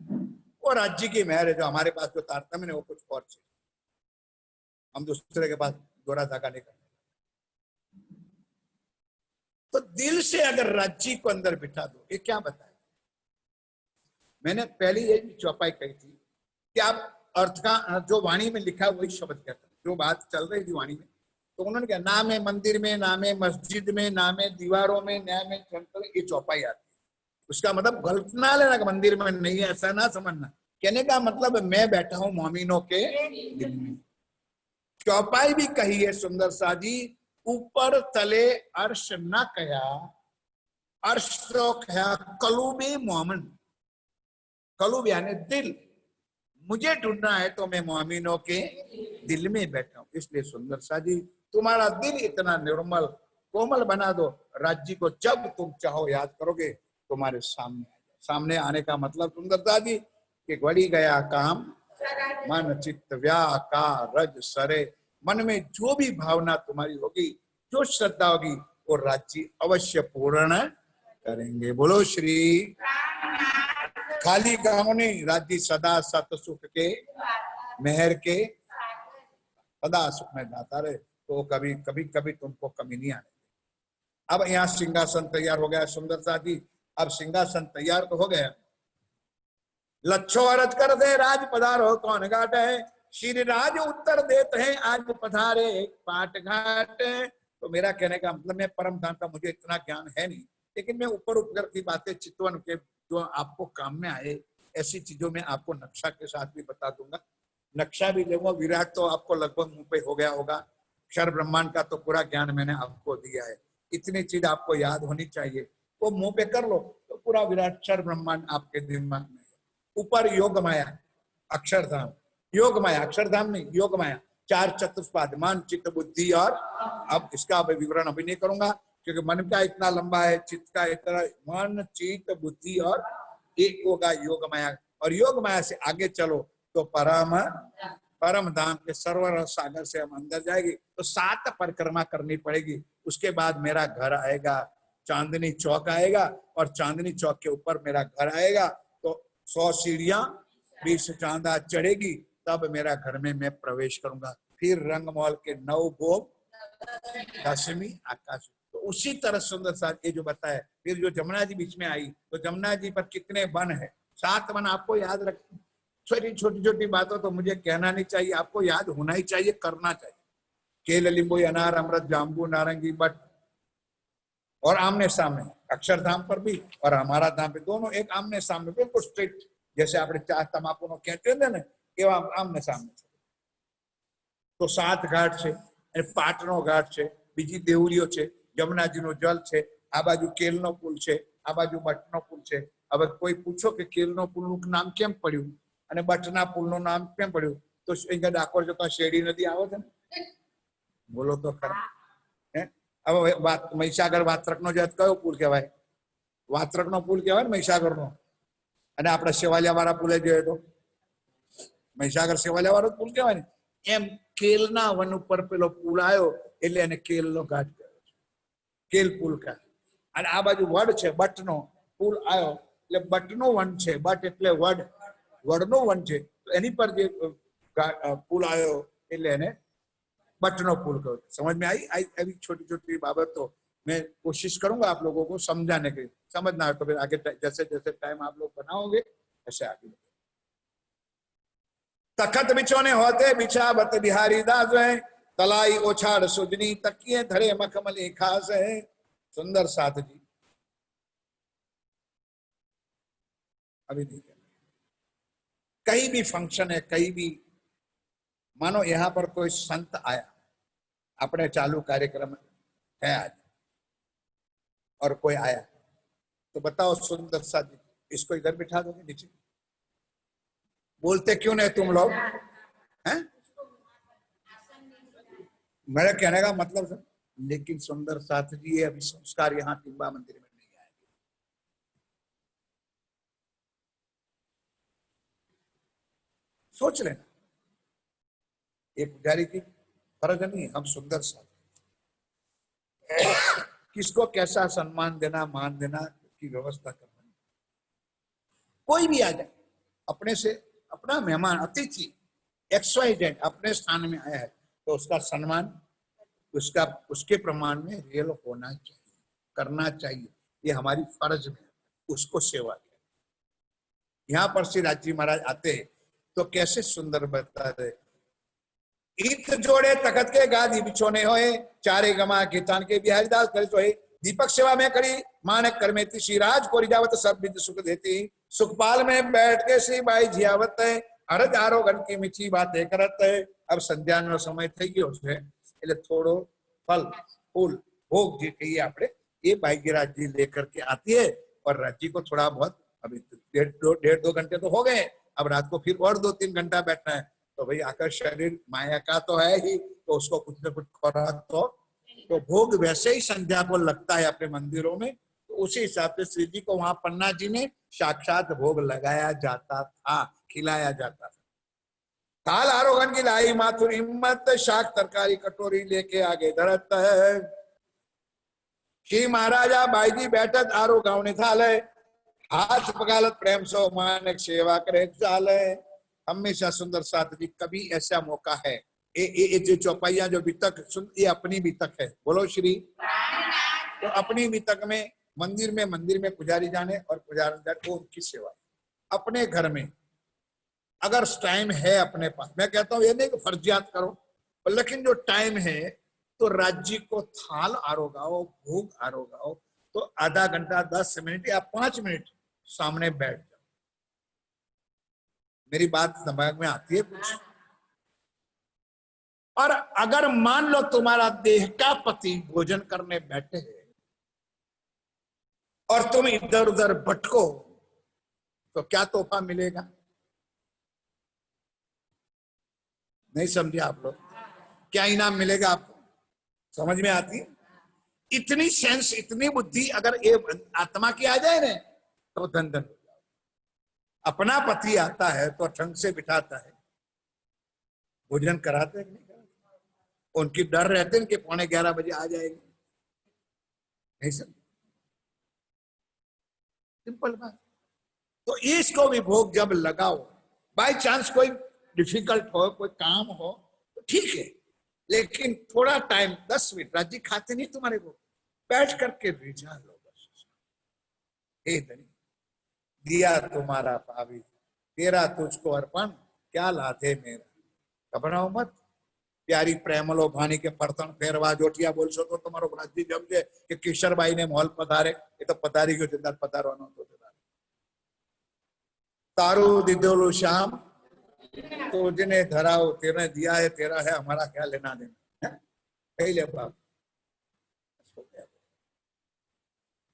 वो राज्य की मेहर है। जो हमारे पास जो तारतम्य है वो कुछ और चीज, हम दूसरे के पास गोरा धागा नहीं करते। तो दिल से अगर राज्य को अंदर बिठा दो, ये क्या बताए? मैंने पहले ये चौपाई कही थी कि आप अर्थ का जो वाणी में लिखा वही शब्द कहता है। जो बात चल रही थी वाणी में, तो उन्होंने कहा नाम है मंदिर में, नाम है मस्जिद में, नाम है दीवारों में, नाम है ये चौपाई आती है। उसका मतलब गलत ना लेना कि मंदिर में नहीं है, ऐसा ना समझना। कहने का मतलब मैं बैठा हूं मोमिनों के दिल में। चौपाई भी कही है सुंदर सा जी, ऊपर तले अर्श न कया, अर्श तो कया कलूबे मोमिन। कलूब यानी दिल। मुझे ढूंढना है तो मैं मोमिनों के दिल में बैठा हूं। इसलिए सुंदर सा जी तुम्हारा दिल इतना निर्मल कोमल बना दो, राज्य को जब तुम चाहो याद करोगे तुम्हारे सामने आ जाए। सामने आने का मतलब सुंदर सा जी कि घड़ी गया काम मन चित्त व्याकार सरे। मन में जो भी भावना तुम्हारी होगी, जो श्रद्धा होगी, वो राज्य अवश्य पूर्ण करेंगे। बोलो श्री। खाली गाँव नहीं, राज्य सदा सत सुख के मेहर के सदा सुख में जाता रहे, तो कभी कभी कभी तुमको कमी नहीं आने। अब यहाँ सिंहासन तैयार हो गया सुंदर सा जी। अब सिंहासन तैयार तो हो गया, लच्छो अरज कर दे राज पधारो कौन घाट है। श्री राज उत्तर देते हैं आज पधारे पाट घाट। तो मेरा कहने का मतलब मैं परम धाम का मुझे इतना ज्ञान है नहीं, लेकिन मैं ऊपर ऊपर की बातें चितवन के जो आपको काम में आए ऐसी चीजों में आपको नक्शा के साथ भी बता दूंगा। नक्शा भी देखो, विराट तो आपको लगभग मुंह पे हो गया होगा। अक्षर ब्रह्मांड का तो पूरा ज्ञान मैंने आपको दिया है। इतनी चीज आपको याद होनी चाहिए, वो मुंह पे कर लो तो पूरा विराट अक्षर ब्रह्मांड आपके दिमाग में। ऊपर योग माया अक्षरधाम, योग माया अक्षरधाम में योग माया 4 चतुष्पाद मन चित्त बुद्धि और। अब इसका विवरण अभी नहीं करूंगा क्योंकि मन का इतना लंबा है, चित्त का इतना, मन चित्त बुद्धि और एक होगा योग माया। और योग माया से आगे चलो तो परम धाम के सरोवर सागर से हम अंदर जाएगी तो 7 परिक्रमा करनी पड़ेगी। उसके बाद मेरा घर आएगा, चांदनी चौक आएगा और चांदनी चौक के ऊपर मेरा घर आएगा। तो 100 सीढ़ियां 20 चांदा चढ़ेगी, तब मेरा घर में मैं प्रवेश करूंगा। फिर रंगमहल के 9 भोग 10वीं आकाश। तो उसी तरह सुंदर सा ये जो बताया। फिर जो जमुना जी बीच में आई तो जमुना जी पर कितने वन है? 7 वन आपको याद रख। छोटी छोटी बातों तो मुझे कहना नहीं चाहिए, आपको याद होना ही चाहिए, करना चाहिए। केल लींबू अनार अमृत जाम्बू नारंगी बट और आमने सामने अक्षरधाम पर भी और हमारा धाम पे दोनों एक आमने सामने बिल्कुल स्ट्रिक्ट, जैसे આપણે ચા તમાકુનો કહેते हैं ને એવા આમને સામને છે। તો 7 ઘાટ છે અને પાટનો ઘાટ છે, બીજી દેવરીઓ છે, જમનાજીનો જલ છે, આ બાજુ કેલનો પુલ છે, આ બાજુ મઠનો પુલ છે। હવે કોઈ પૂછો કે કેલનો પુલનું નામ કેમ પડ્યું અને બટના પુલનું નામ કેમ પડ્યું, તો અહીંયા ડાકોર જતા શેરડી નદી આવે છે ને, બોલો તો ખરા. હે હવે મહીસાગર વાત્રકનો જે કયો પુલ કહેવાય? વાત્રકનો પુલ કહેવાય ને મહીસાગરનો. અને આપણે સેવાલિયા વાળા પુલે જોઈએ તો મહીસાગર સેવાલિયા વાળો પુલ કહેવાય ને, એમ કેલના વન ઉપર પેલો પુલ આવ્યો એટલે એને કેલનો ઘાટ કહેવાય છે, કેલ પુલ કહે. અને આ બાજુ વડ છે, બટનો પુલ આવ્યો એટલે બટનો વન છે, બટ એટલે વડ, વડનો વન છે, એની પર જે પુલ આવ્યો એટલે એને बटनो पुल करो. समझ में आई? अभी छोटी छोटी बाबत तो मैं कोशिश करूंगा आप लोगों को समझाने की, समझना है तो फिर आगे जैसे जैसे टाइम आप लोग बनाओगे ऐसे आगे. तखत बिछोने होते बिछावत बिहारी दास है, तलाई ओछाड़ सुजनी तकिए धरे मखमली खास है. सुंदर साथ जी अभी नहीं, कहीं भी फंक्शन है, कहीं भी मानो यहाँ पर कोई संत आया, अपने चालू कार्यक्रम है आज, और कोई आया तो बताओ सुंदर सा जी, इसको इधर बिठा दोगे नीचे? बोलते क्यों नहीं तुम लोग हैं? मेरे कहने का मतलब सर, लेकिन सुंदर साथ जी ये अभी संस्कार यहाँ टिम्बा मंदिर में नहीं आएंगे. सोच लेना, एक पुजारी की फर्ज नहीं, हम सुंदर साथ किसको कैसा सम्मान देना, मान देना की व्यवस्था करना. कोई भी आ जाए, अपने से अपना मेहमान अतिथि XYZ अपने स्थान में आया है तो उसका सम्मान उसका उसके प्रमाण में रियल होना चाहिए, करना चाहिए. ये हमारी फर्ज में उसको सेवा किया. यहाँ पर श्री राज जी महाराज आते तो कैसे सुंदर बता रहे, ईत जोड़े तखत के गादी बिछोने होए, चारे गमा कीर्तन के बिहारी दास करे सोए. दीपक सेवा में करी मानक करमेती, श्री राज को रिजावत सब विद सुख देती. सुखपाल में बैठ के श्री बाई जियावत है, हरज आरोगन की मीठी बातें करत है. अब संध्या नो समय થઈ ગયો છે એટલે થોડો फल फूल भोग जी कहिए आपने ये भाग्यराज जी लेकर के आती है. और राज जी को थोड़ा बहुत अभी 1.5-2 घंटे तो हो गए, अब रात को फिर और 2-3 घंटा बैठना है. तो भाई आकर शरीर माया का तो है ही, तो उसको कुछ न कुछ खुराक तो भोग वैसे ही संध्या को लगता है अपने मंदिरों में, तो उसी हिसाब से श्री जी को वहां पन्ना जी में साक्षात भोग लगाया जाता था, खिलाया जाता था. काल आरोगन की लाई माथुर हिम्मत, शाक तरकारी कटोरी लेके आगे धरत है. श्री महाराजा बाईजी बैठत आरो गावने थाले, हाथ पगालत प्रेम सो मानक सेवा करे चाले. हमेशा सुंदर साथ जी कभी ऐसा मौका है, ये जो चौपाइया जो बीतक ये अपनी बीतक है, बोलो श्री. तो अपनी बीतक में मंदिर में पुजारी जाने और पुजारी जाने वो उनकी सेवा. अपने घर में अगर टाइम है अपने पास, मैं कहता हूं ये नहीं कि फर्जियात करो, लेकिन जो टाइम है तो राज्य को थाल आरोगाओ, भोग आरोगाओ, तो आधा घंटा 10 मिनट या 5 मिनट सामने बैठ जाओ. मेरी बात दिमाग में आती है कुछ? और अगर मान लो तुम्हारा देह का पति भोजन करने बैठे हैं और तुम इधर उधर भटको तो क्या तोहफा मिलेगा? नहीं समझे आप लोग? क्या इनाम मिलेगा आपको? समझ में आती है? इतनी सेंस, इतनी बुद्धि अगर ये आत्मा की आ जाए ना तो धन धन. अपना पति आता है तो ठंड से बिठाता है, भोजन कराते हैं कि नहीं कराते? उनकी डर रहते हैं कि 11:15 बजे आ जाएगी. नहीं समझे? सिंपल बात. तो इसको भी भोग जब लगाओ, बाय चांस कोई डिफिकल्ट हो, कोई काम हो तो ठीक है, लेकिन थोड़ा टाइम 10 मिनट, राज्य खाते नहीं तुम्हारे को, बैठ करके रिझा लो बस. हे धनी दिया तुम्हारा पावी, तेरा तुझको अर्पण, क्या लाथे मेरा. घबराओ मत. प्यारी प्रेमलो भानी के परतण फेरवा जोटिया बोलशो तो તમારો રાજ્ય જમજે કે કિશોરબાઈ ને મોલ પધારે, એ તો પધારી ગયો છે, પધારવાનો હતો. તારું દીધેલું શ્યામ तुझने धराओ, तेरे दिया है तेरा है, हमारा क्या लेना देना. ले बाप,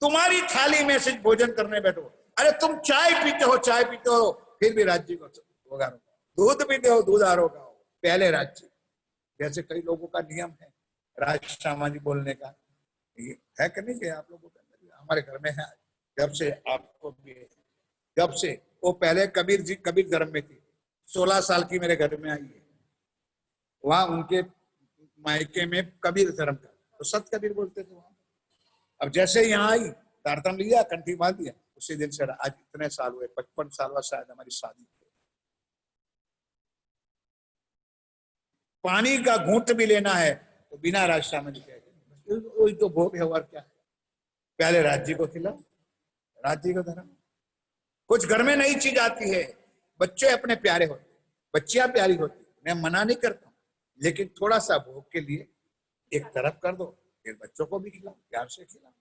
तुम्हारी थाली में से भोजन करने बैठो. अरे तुम चाय पीते हो फिर भी राज्य को होगा, दूध पीते हो दूध आरोगा हो, पहले राज्य। जैसे कई लोगों का नियम है राज सामाजिक बोलने का, ये है कि नहीं? कि आप लोगों के अंदर, हमारे घर में है, जब से आपको भी है, जब से वो पहले कबीर जी कबीर धर्म में थी, 16 साल की मेरे घर में आई है, वहां उनके मायके में कबीर धर्म का, तो सत कबीर बोलते थे वहां। अब जैसे यहाँ आई तारतम लिया, कंठी बांध दिया, उसी दिन से आज इतने साल हुए, 55 साल बाद शायद हमारी शादी। पानी का घूंट भी लेना है तो बिना रास्ता में वही तो भोग है, और क्या है? पहले राज्य को खिलाओ, राज्य को धर्म। कुछ घर में नई चीज आती है, बच्चे अपने प्यारे होते, बच्चियां प्यारी होती, मैं मना नहीं करता हूं, लेकिन थोड़ा सा भोग के लिए एक तरफ कर दो, फिर बच्चों को भी खिलाओ, प्यार से खिलाओ।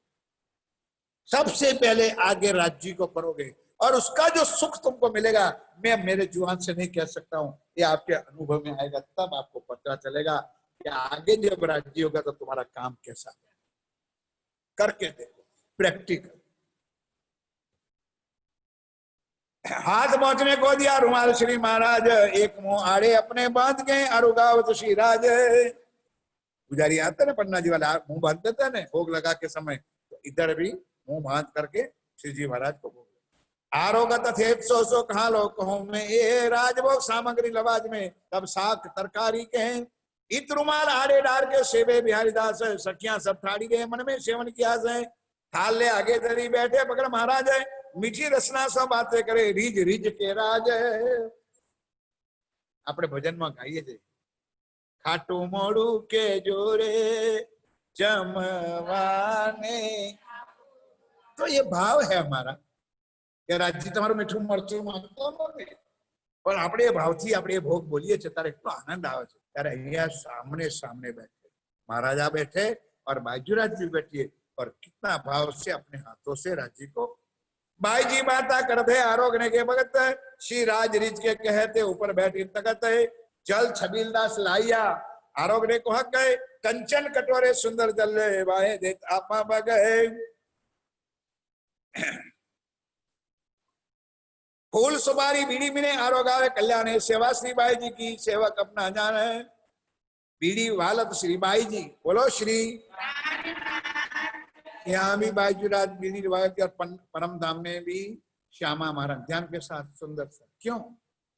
सबसे पहले आगे राज्य को करोगे और उसका जो सुख तुमको मिलेगा, मैं मेरे जुबान से नहीं कह सकता हूं, ये आपके अनुभव में आएगा, तब आपको पता चलेगा कि आगे जब राज्य होगा तो तुम्हारा काम कैसा है। करके देखो, प्रैक्टिकल। हाथ पहुंचने को दिया रुमाल श्री महाराज, एक मुंह आड़े अपने बांध गए अरुगावत श्री राज। पुजारी आते ना, पन्ना जी वाला मुंह बांध देते हैं ना भोग लगा के समय, तो इधर भी मुंह बांध करके श्री जी महाराज को भोग। आरोगत थे सो कहा लो कहो में ये राजभोग सामग्री लवाज में, तब साग तरकारी के इत रुमाल आड़े डार के सेवे बिहारी दास। सखियां सब ठाड़ी गए मन में सेवन किया जाए, थाल ले आगे धरी बैठे पकड़ महाराज, मीठी रसना सब बातें करे रीज रीज के राज। अपने भजन में गाइए थे, खाटू मोड़ू के जोरे जमवाने, तो ये भाव है हमारा કે રાજજી તમારું મીઠું મરચું માંગતો નથી, પણ આપણે એ ભાવથી આપણે એ ભોગ બોલીએ છીએ ત્યારે એટલો આનંદ આવે છે। ત્યારે અહીંયા સાमने सामने बैठे महाराजा बैठे और बाजूराज भी बैठिए, और कितना भाव से अपने हाथों से राज्य को बाई जी बाता करते आरोगने के भगत श्री राज रिज के कहते ऊपर बैठी तकत जल छबीलदास लाइया। आरोगने को हक गए कंचन कटोरे सुंदर जल वाहे देत आपा बगए। फूल सुपारी बीड़ी मिने आरोगावे कल्याण सेवा श्री बाई जी की, सेवक अपना जान है बीड़ी वालत श्री बाई जी। बोलो श्री। यहाँ भी बाईजूराज बीड़ी रिवायत और परम धाम में भी श्यामा महाराज ध्यान के साथ सुंदर सा। क्यों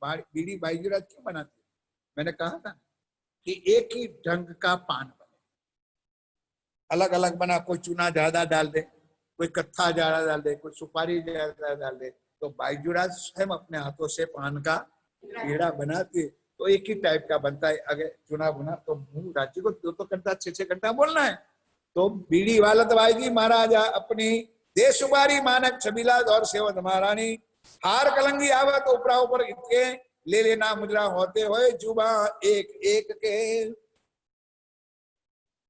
बीड़ी बाईजूराज क्यों बनाती? मैंने कहा था कि एक ही ढंग का पान बने, अलग अलग बना, कोई चूना ज्यादा डाल दे, कोई कत्था ज्यादा डाल दे, कोई सुपारी ज्यादा डाल दे, तो बाईजूराज स्वयं अपने हाथों से पान का पेड़ा बनाती, तो एक ही टाइप का बनता है। अगर चुना बुना तो मुंह राज्य को 2 घंटा 6 घंटा बोलना है। तो बीड़ी वालत बाई जी महाराजा अपनी देश सुपारी मानक छबीला और सेवत महारानी, हार कलंगी आवत उपरा ऊपर इतके ले लेना मुजरा होते हुए जुबा एक एक के।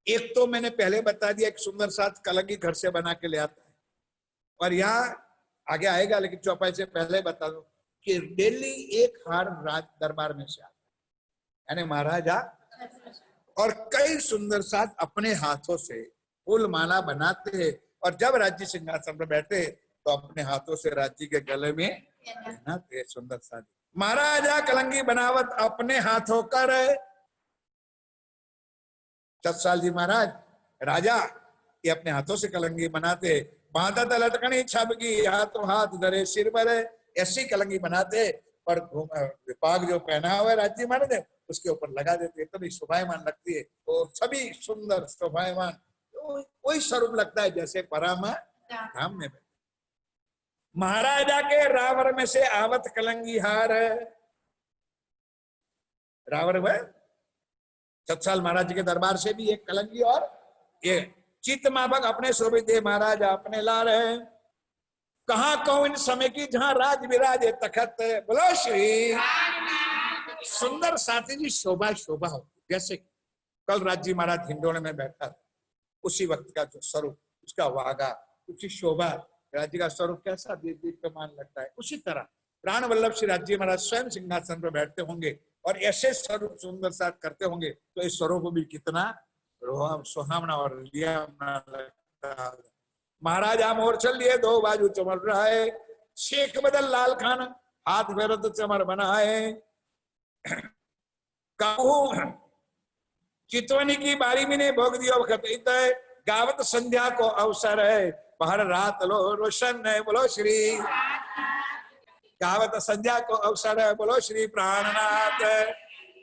एक तो मैंने पहले बता दिया, एक सुंदर साथ कलंगी घर से बना के ले आता है, और यहाँ आगे आएगा, लेकिन चौपाई से पहले बता दो कि डेली एक हार राज दरबार में से आता है, यानी महाराजा और कई सुंदर साथ अपने हाथों से फूल माला बनाते हैं, और जब राज्य सिंहासन पर बैठे तो अपने हाथों से राज्य के गले में पहनाते सुंदर साथ। महाराजा कलंगी बनावत अपने हाथों कर। चतसाल जी महाराज राजा ये अपने हाथों से कलंगी बनाते, बांधा लटकनी छबगी हाथों हाथ धरे सिर पर, ऐसी कलंगी बनाते, और विभाग जो पहना हुआ है राज्य महाराज उसके ऊपर लगा देते, तभी शोभायमान लगती है, तो सभी सुंदर शोभायमान, तो कोई स्वरूप लगता है जैसे पराम धाम में। महाराजा के रावर में से आवत कलंगी हार, रावर में चतसाल महाराज के दरबार से भी एक कलंगी, और ये चित्त माभक अपने शोभित दे महाराज अपने ला रहे, कहा कौन समय की जहां राज विराजे तखत। बोलो श्री। सुंदर साथी जी शोभा शोभा हो, जैसे कल राज्य महाराज हिंडोने में बैठा था, उसी वक्त का जो स्वरूप उसका वागा, उसी शोभा, राज्य का स्वरूप कैसा दीप्यमान लगता है, उसी तरह प्राण वल्लभ श्री राज्य महाराज स्वयं सिंहासन पर बैठते होंगे और ऐसे स्वरूप सुंदर साथ करते होंगे, तो इस स्वरूप भी कितना सुहावना और लिया लगता। महाराज मोर्चल लिए 2 बाजू चमल रहा है, शेख बदल लाल खान हाथ फेरो तो चमर बनाए। कहूं चितवनी की बारी में ने भोग दियो वक्त है, गावत संध्या को अवसर है, पहर रात लो रोशन है, बोलो श्री। गावत संध्या को अवसर है, बोलो श्री प्राणनाथ।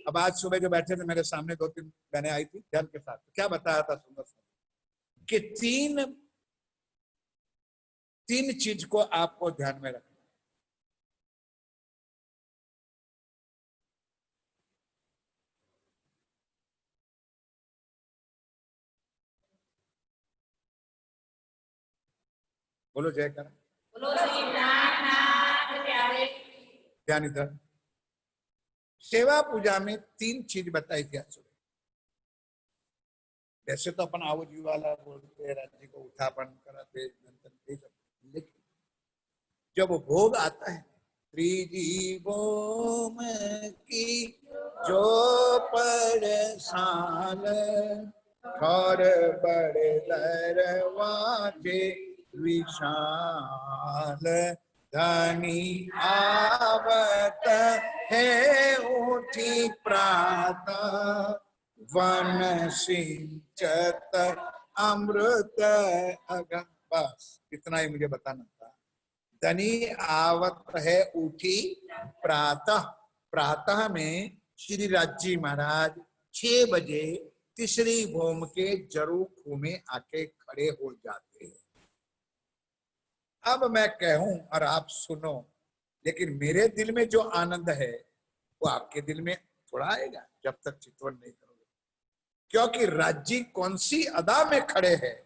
अब आज सुबह जो बैठे थे मेरे सामने 2-3 बहनें आई थी ध्यान के साथ, तो क्या बताया था सुंदर कि तीन चीज को आपको ध्यान में रखना। बोलो जय कर, बोलो श्री नाथ प्यारे। ध्यान इधर, सेवा पूजा में 3 चीज बताई थी आज सुबह। वैसे तो अपन आवजी वाला बोलते, राज्य को उठापन कराते, लेकिन जब भोग आता है, त्रिजी भोम की जो परसाल और बड़े दरवाजे विशाल, धनी आवत है उठी प्रातः, वन सिंचत अमृत अगम। बस इतना ही मुझे बताना था। धनी आवत है उठी प्रातः, प्रातः में श्री राज्य महाराज 6 बजे तीसरी भूम के जरू खू में आके खड़े हो जाते हैं। अब मैं कहूं और आप सुनो, लेकिन मेरे दिल में जो आनंद है वो आपके दिल में थोड़ा आएगा जब तक चितवन नहीं करोगे। क्योंकि राज्य कौन सी अदा में खड़े हैं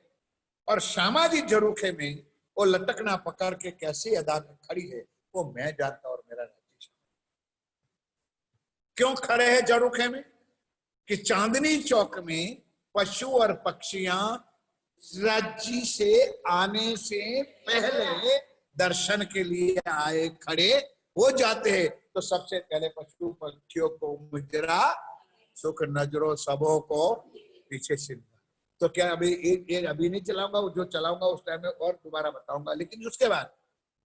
और श्यामा जी जरूखे में वो लटकना पकड़ के कैसी अदा में खड़ी है वो मैं जानता और मेरा राज्य। क्यों खड़े हैं जरूखे में कि चांदनी चौक में पशु और पक्षियां राज्य से आने से पहले दर्शन के लिए आए खड़े हो जाते हैं। तो सबसे पहले पशु पक्षियों को मुजरा, सुख नजरों सबों को पीछे सिंह। तो क्या अभी एक अभी नहीं चलाऊंगा, जो चलाऊंगा उस टाइम में और दोबारा बताऊंगा। लेकिन उसके बाद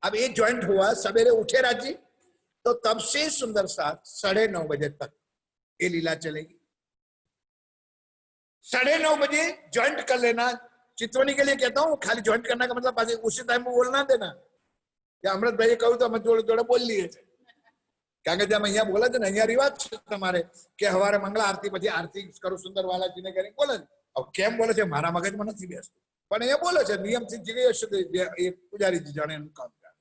अब ये ज्वाइंट हुआ, सवेरे उठे राज्य, तो तब से सुंदर साथ 9:30 बजे तक ये लीला चलेगी। 9:30 बजे ज्वाइंट कर लेना। चितवनी के लिए कहता हूँ, खाली ज्वाइंट करने का मतलब उसी टाइम में बोलना देना। या अमृत भाई कहूँ तो जोड़े जोड़े बोल लिए क्या कहते हम अहियाँ बोला था अहियाँ रिवाज તમારે કે હવારે મંગળા આરતી પછી આરતી કરું સુંદર વાલાજીને કરીને બોલે છે। अब કેમ બોલે છે મારા મગજમાં નથી બેસતું, પણ અહીંયા બોલે છે નિયમથી જે હશે એ પૂજારીજી જાણે એનું કામ કરે।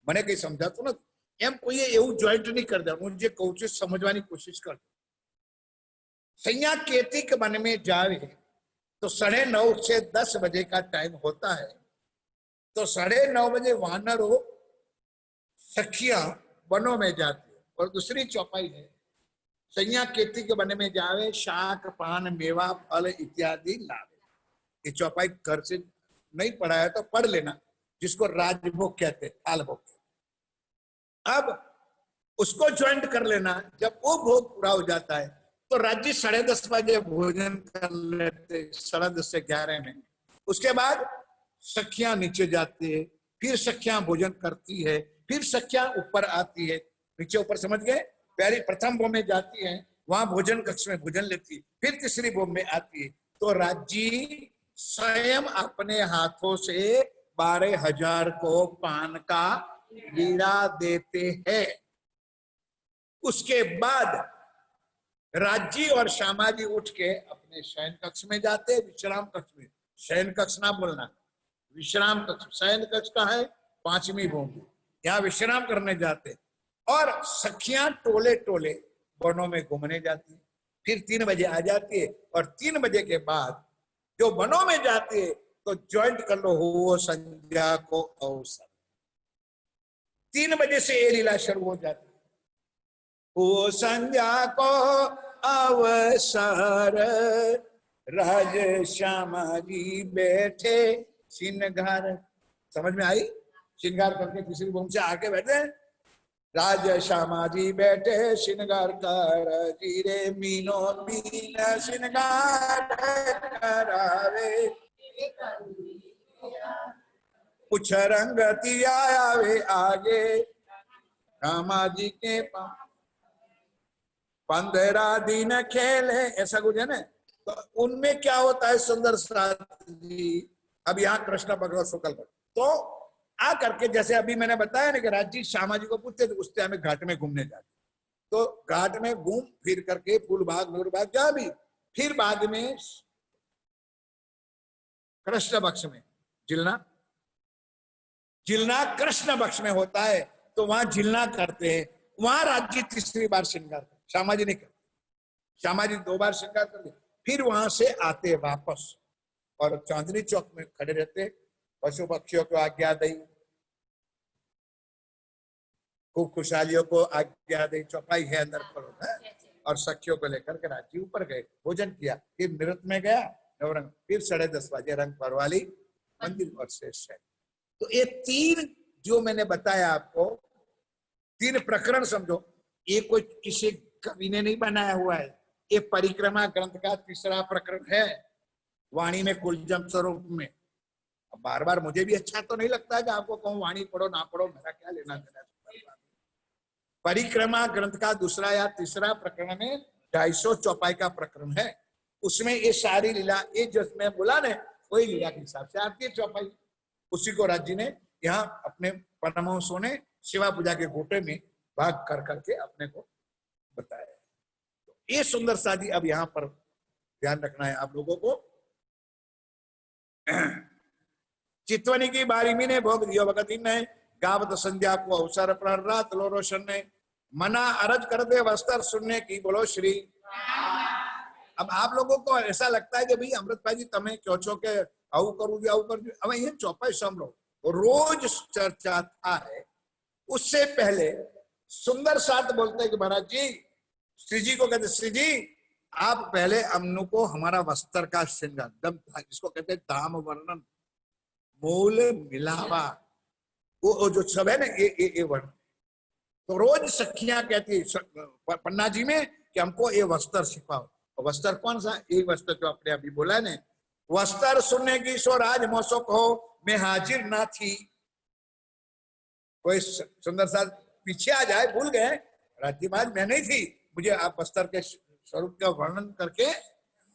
મને કઈ સમજાતું નથી। એમ કોઈએ એવું જોઈન્ટ નહીં કરી દેવાનું। હું જે કહું છું સમજવાની કોશિશ કરજો। सैया केतिक वन में जावे तो 9:30 से 10 बजे का टाइम होता है। तो 9:30 बजे वानरों सखियां वनों में जाती है। और दूसरी चौपाई है, सैया केती के वन में जावे, शाक पान मेवा फल इत्यादि लावे। ये चौपाई घर से नहीं पढ़ा है तो पढ़ लेना, जिसको राजभोग कहते, थाल भोग। अब उसको ज्वाइंट कर लेना। जब वो भोग पूरा हो जाता है तो राज्य 10:30 बजे भोजन कर लेते, 10:30 से 11 में। उसके बाद सखियां नीचे जाती है, फिर सखियां भोजन करती है, फिर सखियां ऊपर आती है। नीचे ऊपर समझ गए? पहली प्रथम भोग में जाती है, वहां भोजन कक्ष में भोजन लेती, फिर तीसरी भोग में आती है। तो राज्य स्वयं अपने हाथों से 12,000 को पान का बीड़ा देते हैं। उसके बाद राज्य और श्यामा जी उठ के अपने शयन कक्ष में जाते, विश्राम कक्ष में। शयन कक्ष ना बोलना, विश्राम कक्ष। शयन कक्ष का है 5वीं भूमि, यहाँ विश्राम करने जाते। और सखियां टोले टोले वनों में घूमने जाती, फिर 3 बजे आ जाती है। और 3 बजे के बाद जो वनों में जाती है तो ज्वाइंट कर लो, हो संध्या को अवसर। 3 बजे से ये लीला शुरू हो जाती है। हो संध्या को अवसर, राज श्यामा जी बैठे श्रृंगार। समझ में आई? श्रृंगार करके तीसरी भूमि से आके बैठे, राज श्यामा जी बैठे श्रृंगार कर, जीरे मीनो मीन श्रृंगार करावे। कुछ रंगती आया वे आगे, रामा जी के 15 दिन खेले, ऐसा कुछ है ना। तो उनमें क्या होता है सुंदर साथ जी, अब यहाँ कृष्ण भगवत शुक्ल तो आ करके, जैसे अभी मैंने बताया ना कि राजी श्यामा जी को पूछते थे, उस टाइम में घाट में घूमने जाते, तो घाट में घूम फिर करके फूल बाग नूर बाग जा भी, फिर बाद में कृष्ण पक्ष में जिलना, जिलना कृष्ण पक्ष में होता है, तो वहां जिलना करते हैं, वहां राज्य तीसरी बार श्रृंगार करते, श्यामा जी नहीं करते, श्यामा जी 2 बार श्रृंगार करते, फिर वहां से आते वापस और चांदनी चौक में खड़े रहते, पशु पक्षियों को आज्ञा दी, खूब खुशहालियों को आज्ञा दी, चौपाई है अंदर करो है, और सखियों को लेकर के राज्य ऊपर गए, भोजन किया, फिर नृत्य में गया नवरंग, फिर 10:30 बजे रंग परवाली मंदिर और शेष है। तो ये 3 जो मैंने बताया आपको, 3 प्रकरण समझो, ये कोई किसी कवि ने नहीं बनाया हुआ है, ये परिक्रमा ग्रंथ का 3रा प्रकरण है, वाणी में कुलजम स्वरूप में। अब बार बार मुझे भी अच्छा तो नहीं लगता है कि आपको कहूं वाणी पढ़ो ना पढ़ो, मेरा क्या लेना देना। परिक्रमा ग्रंथ का 2रा या 3रा प्रकरण में 250 चौपाई का प्रकरण है, उसमें ये सारी लीला, ये जो मैं बोला ना, वही लीला के हिसाब से आती है चौपाई, उसी को राज्य ने यहाँ अपने परमहंसों ने शिवा पूजा के गोटे में भाग कर करके अपने को बताया। तो ये सुंदर साजी अब यहाँ पर ध्यान रखना है आप लोगों को। चितवनी की बारी में ने भोग दियो भगती ने, गावत संध्या को अवसर पर रात लो रोशन ने, मना अरज कर दे वस्त्र सुनने की, बोलो श्री। अब आप लोगों को ऐसा लगता है कि भाई अमृतभाई जी तमें क्यों छो के आऊ करूंगी आऊ कर, अब ये चौपाई सामलो रोज चर्चा था है। उससे पहले सुंदर साथ बोलते हैं कि महाराज जी, श्री जी को कहते, श्री जी आप पहले अमनु को हमारा वस्त्र का श्रृंगार, दम जिसको कहते हैं दाम वर्णन, मूल मिलावा, वो जो सब है ना, ये वर्ण। तो रोज सखियां कहती पन्ना जी में कि हमको ये वस्त्र सिखाओ। वस्त्र कौन सा? एक वस्त्र जो अपने अभी बोला ने, वस्त्र सुनने की सो राज मौसो कहो, मैं हाजिर ना थी। कोई सुंदर सा पीछे आ जाए, भूल गए राज्य महाराज मैं नहीं थी, मुझे आप वस्त्र के स्वरूप का वर्णन करके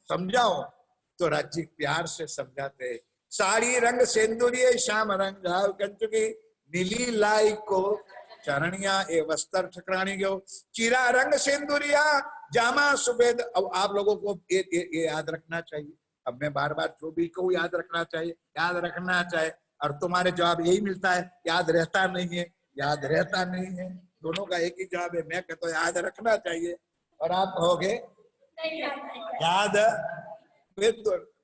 समझाओ। तो राज्य प्यार से समझाते, साड़ी रंग सेंदुरिये श्याम रंग कंचुकी, नीली लाई को चरणिया ए वस्त्र ठकरानी गयो, चिरा रंग सेंदुरिया जामा सुबेद। अब आप लोगों को ये याद रखना चाहिए, अब मैं बार बार जो भी कहूँ याद रखना चाहिए, याद रखना चाहिए, और तुम्हारे जवाब यही मिलता है, याद रहता नहीं है, याद रहता नहीं है, दोनों का एक ही जवाब है। मैं कहता हूँ याद रखना चाहिए, और आप कहोगे याद,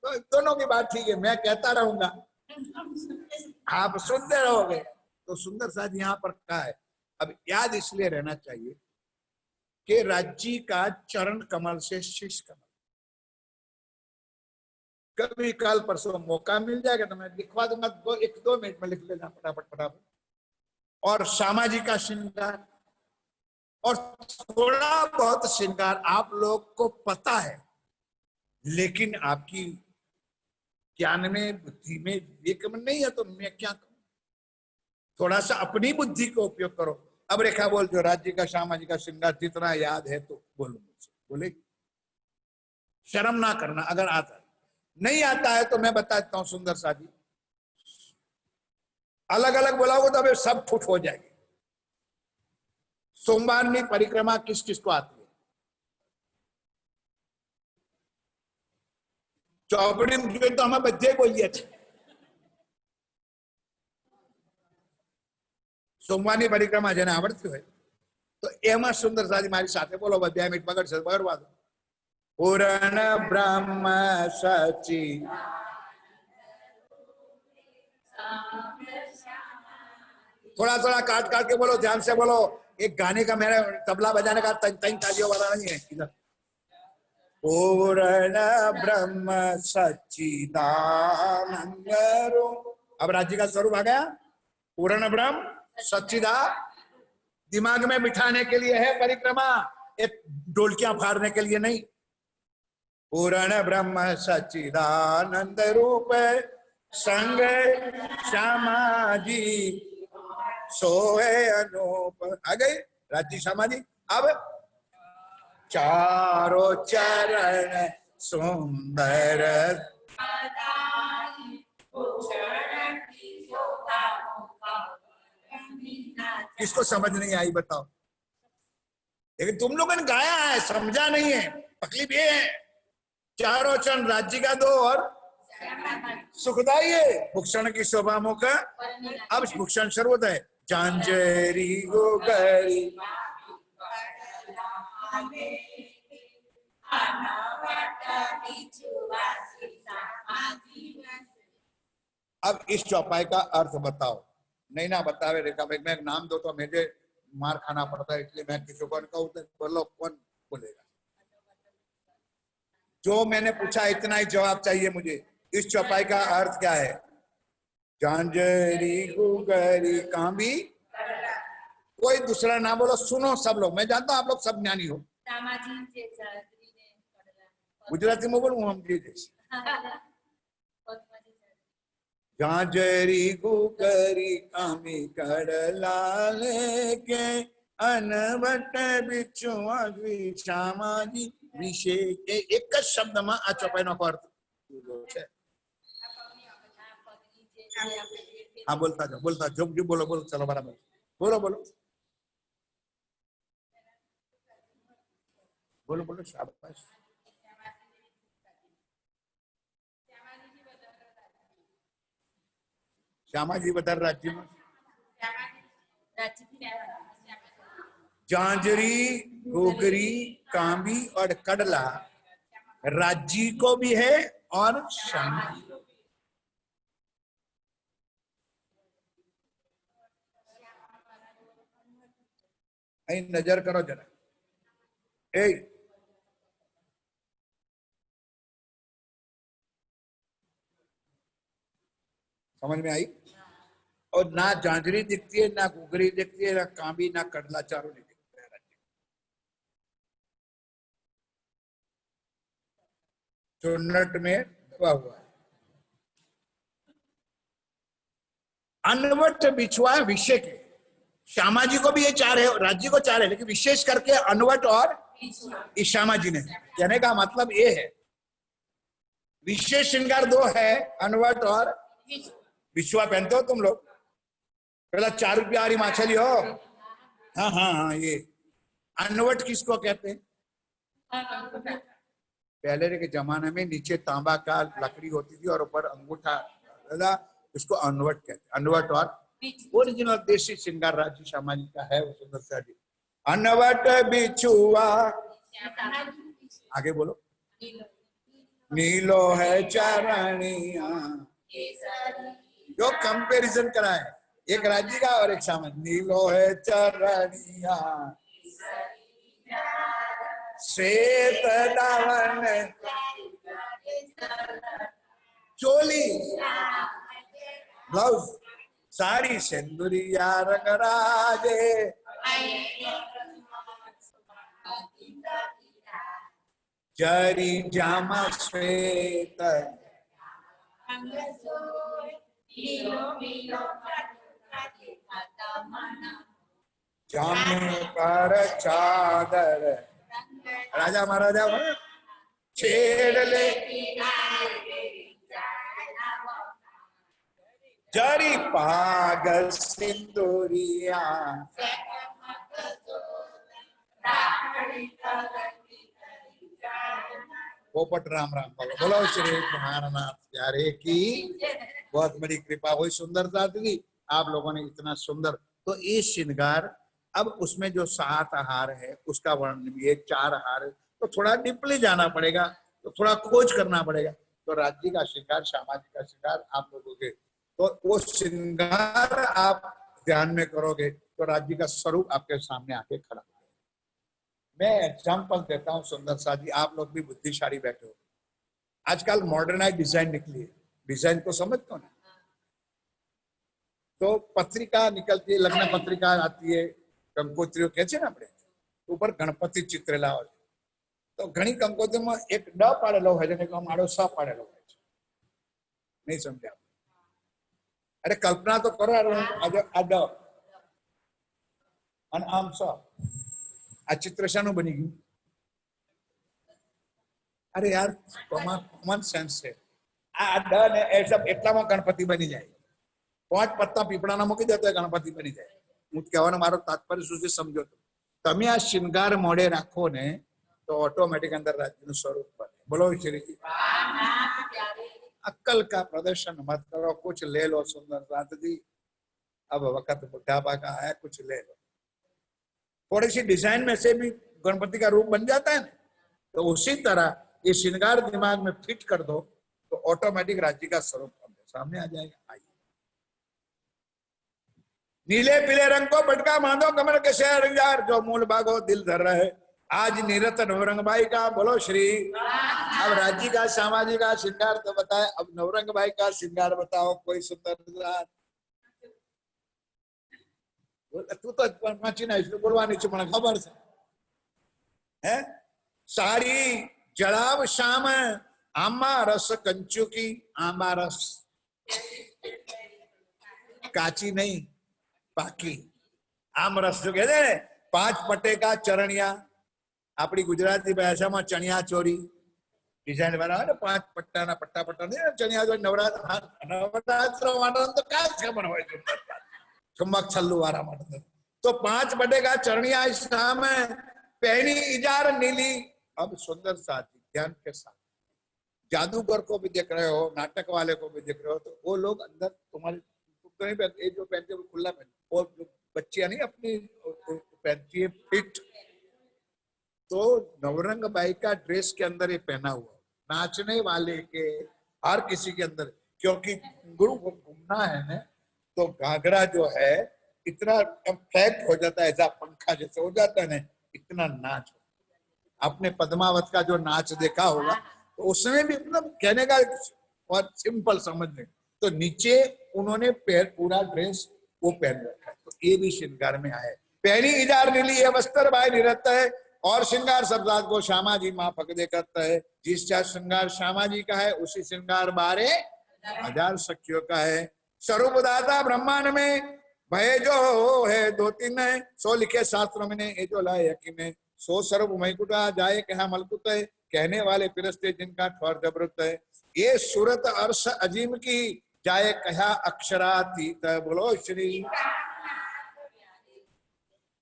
दोनों की बात ठीक है, मैं कहता रहूंगा आप सुनते रहोगे। तो सुंदर साथ यहाँ पर कहा है, अब याद इसलिए रहना चाहिए कि राज्य का चरण कमल से शीश कमल, कभी कल परसों मौका मिल जाएगा तो मैं लिखवा दूंगा, 1-2 मिनट में लिख लेना फटाफट। और श्यामा जी का श्रृंगार और थोड़ा बहुत श्रृंगार आप लोग को पता है, लेकिन आपकी ज्ञान में बुद्धि में विवेक में नहीं है, तो मैं क्या करूं? थोड़ा सा अपनी बुद्धि को उपयोग करो। अब रेखा बोल, जो राज्य का श्यामा जी का श्रृंगार जितना याद है तो बोलो मुझसे, बोले शर्म ना करना। अगर आता है, नहीं आता है तो मैं बताता हूं सुंदर साजी, अलग अलग बोलाओगे तो अभी सब फुट हो जाएगी। सोमवार में परिक्रमा किस किस को आती है? चौपड़ी में तो हमें बच्चे बोलिए, सोमवार परिक्रमा जेने आवड़ती હોય તો એમાં સુંદર સાજી મારી સાથે બોલો, 2 મિનિટ બગડશે બગડવા દો। પૂરણ બ્રહ્મ સચી, थोड़ा थोड़ा काट काट के बोलो, ध्यान से बोलो। एक गाने का, मेरा तबला बजाने का 3 तालियों वाला नहीं है इधर। पूर्ण ब्रह्म सच्चिदानंद रूप, अब राज्य का स्वरूप आ गया, पूर्ण ब्रह्म सच्चिदा, दिमाग में बिठाने के लिए है परिक्रमा, एक ढोलकियां फाड़ने के लिए नहीं। पूर्ण ब्रह्म सच्चिदानंद रूप संग श्यामा जी सोए अनूप। आ गए राज्य श्यामा जी। अब चारों चरण सुंदर। किसको समझ नहीं आई बताओ? लेकिन तुम लोगों ने गाया है, समझा नहीं है। तकलीफ ये है, चारों चरण राज्य का दो और सुखदाई है, भूषण की शोभा मुख। अब भूषण सर्वोद है। झांझरी गोगरी अब इस चौपाई का अर्थ बताओ। नहीं ना बतावे रेखा भाई, मैं नाम दो तो मुझे मार खाना पड़ता है, इसलिए मैं किसी को कहूँ तो बोलो, कौन बोलेगा? जो मैंने पूछा इतना ही जवाब चाहिए मुझे। इस चौपाई का अर्थ क्या है? झांझरी गुगरी कांबी। कोई दूसरा ना बोलो, सुनो सब लोग। मैं जानता हूँ आप लोग सब ज्ञानी हो। गुजराती में बोलूं हम जी जैसे। झांझरी गुगरी कामी कड़ला लेके अनवट बिछुआ श्यामा जी विशेष। एक शब्द में आ चौपाई नो अर्थ है। हाँ बोलता जो बोलो बोलो, चलो बराबर बोलो बोलो बोलो बोलो, शाबाश। श्यामा जी बदर राज्य में झांझरी गोगरी कांबी और कड़ला राज्य को भी है और श्यामा जी को। नजर करो जरा। ए समझ में आई? और ना झांझरी दिखती है, ना गुगरी दिखती है, ना कांबी, ना कड़ला, चारों नहीं दिखते हैं। चुन्नट में दबा हुआ है। अनवट बिछुआ विषय के। श्यामा जी को भी ये चार है, राज्य को चार है, लेकिन विशेष करके अनवट और इस श्यामा जी ने। कहने का मतलब ये है, विशेष श्रृंगार दो है, अनवट और विश्वा। पहनते हो तुम लोग? पहला 4 रुपया वाली माछली हो। हाँ हाँ हाँ, ये अनवट किसको कहते हैं? पहले के जमाने में नीचे तांबा का लकड़ी होती थी और ऊपर अंगूठा, उसको अनवट कहते हैं। अनवट और ओरिजिनल देसी श्रृंगार राज्य श्यामा जी का है वो सुंदरता जी। अनवट बिछुआ, आगे बोलो। नीलो है चरणिया, जो कंपैरिजन करा है एक राज्य का और एक श्यामा। नीलो है चरणिया श्वेत दावन चोली ब्लाउज साड़ी सिंदूरिया रंगराजे। जरी जामा श्वेत जामे पर चादर। राजा महाराजा छेड़ ले जरी पागल सिंदूरिया। पोपट राम राम बोलो। बोलो श्री कुमारनाथ प्यारे की बहुत बड़ी कृपा हुई, सुंदरता दी आप लोगों ने इतना सुंदर। तो ये श्रृंगार, अब उसमें जो 7 हार है उसका वर्णन भी है, 4 हार है, तो थोड़ा डीपली जाना पड़ेगा, तो थोड़ा खोज करना पड़ेगा। तो राज्य का श्रृंगार, श्यामा जी का श्रृंगार आप लोगों के, तो वो श्रृंगार आप ध्यान में करोगे तो राज्य का स्वरूप आपके सामने आके खड़ा। मैं एग्जाम्पल देता हूँ सुंदर सा जी, आप लोग भी बुद्धिशाली बैठे हो। आजकल मॉडर्नाइज डिजाइन निकली है, डिजाइन को समझते हो ना? तो पत्रिका निकलती है, लग्न पत्रिका आती है, कंकोत्रीओ कहे छे ने आपणे, ऊपर गणपति चित्रेला होय। तो घणी कंकोत्रीओमां एक ड पाड़ेलो होय, जेने कहेवामां आड़ो स पाड़ेलो होय छे। नहीं समझ्या? अरे कल्पना तो करो आडो અને આમ સો આ ચિત્ર શાનું બની ગયું? અરે યાર કોમન સેન્સ છે આ ડ ને એટલામાં ગણપતિ બની જાય. 5 પત્તા પીપળાના મૂકી દે તો ગણપતિ બની જાય. હું કહેવાનો મારો તાત્પર્ય સુધી સમજો. તમે આ શિંગાર મોડે રાખો ને तो ऑटोमेटिक अंदर राज्य નું સ્વરૂપ બને. બોલો શ્રીજી. अक्कल का प्रदर्शन मत करो, कुछ ले लो सुंदर रात जी, अब वक्त बुढ़ापा का है, कुछ ले लो. थोड़ी सी डिजाइन में से भी गणपति का रूप बन जाता है ना, तो उसी तरह ये श्रृंगार दिमाग में फिट कर दो तो ऑटोमेटिक राज्य का स्वरूप सामने आ जाएगा. आइए नीले पीले रंग को बटका बांधो कमर के शहर जो मूल भागो दिल धर रहे. आज निरत नवरंग भाई का बोलो श्री. अब राज्य का सामाजिक का श्रृंगार तो बताए, अब नवरंग भाई का श्रृंगार बताओ. कोई सुंदर तू तो बोलवानी छे મને ખબર છે હે. साड़ी जड़ाव शाम आंबा रस कंचू की. आंबा रस काची नहीं पाकी. आम रस जो कहते हैं 5 पट्टे का चरणिया, अपनी गुजराती भाषा में चणिया चोरी डिजाइन बना 5 पट्टा ना पट्टा पट्टा नहीं चणिया चोरी. नवरात्र तो क्या खबर हो चुम्बक छल्लू वाला मतलब तो 5 पट्टे का चरणिया शाम पहनी इजार नीली. अब सुंदर साथी ध्यान के साथ जादूगर को भी देख रहे हो, नाटक वाले को भी देख रहे हो, तो वो लोग अंदर तुम्हारे तो नहीं पहनते, जो पहनते वो खुला पहनते, और बच्चियां नहीं अपनी पहनती है फिट. तो नवरंग बाई का ड्रेस के अंदर ये पहना हुआ नाचने वाले के हर किसी के अंदर, क्योंकि गुरु को घूमना है ना, तो घाघरा जो है इतना फ्लैट हो जाता है, ऐसा पंखा जैसे हो जाता है ना, इतना नाच. आपने पद्मावत का जो नाच देखा होगा तो उसमें भी मतलब कहने का और सिंपल समझने, तो नीचे उन्होंने पूरा ड्रेस वो पहन रखा है. तो ये भी श्रृंगार में आए. पहली इजार नीली है वस्त्र बाय निरत है और श्रृंगार सब रात को श्यामा जी माँ पकड़े करता है. जिसका श्रृंगार श्यामा जी का है उसी श्रृंगार 12,000 सखियों का है. स्वरूप दाता ब्रह्मांड में भय जो है 2-3 है, 100 लिखे शास्त्रों में ये जो लाए यकीन है. 100 स्वरूप मैकुटा जाए कहा मलकुत है, कहने वाले पिरस्ते जिनका ठौर जबरत है. ये सूरत अर्श अजीम की जाए कहा अक्षरातीत. बोलो श्री.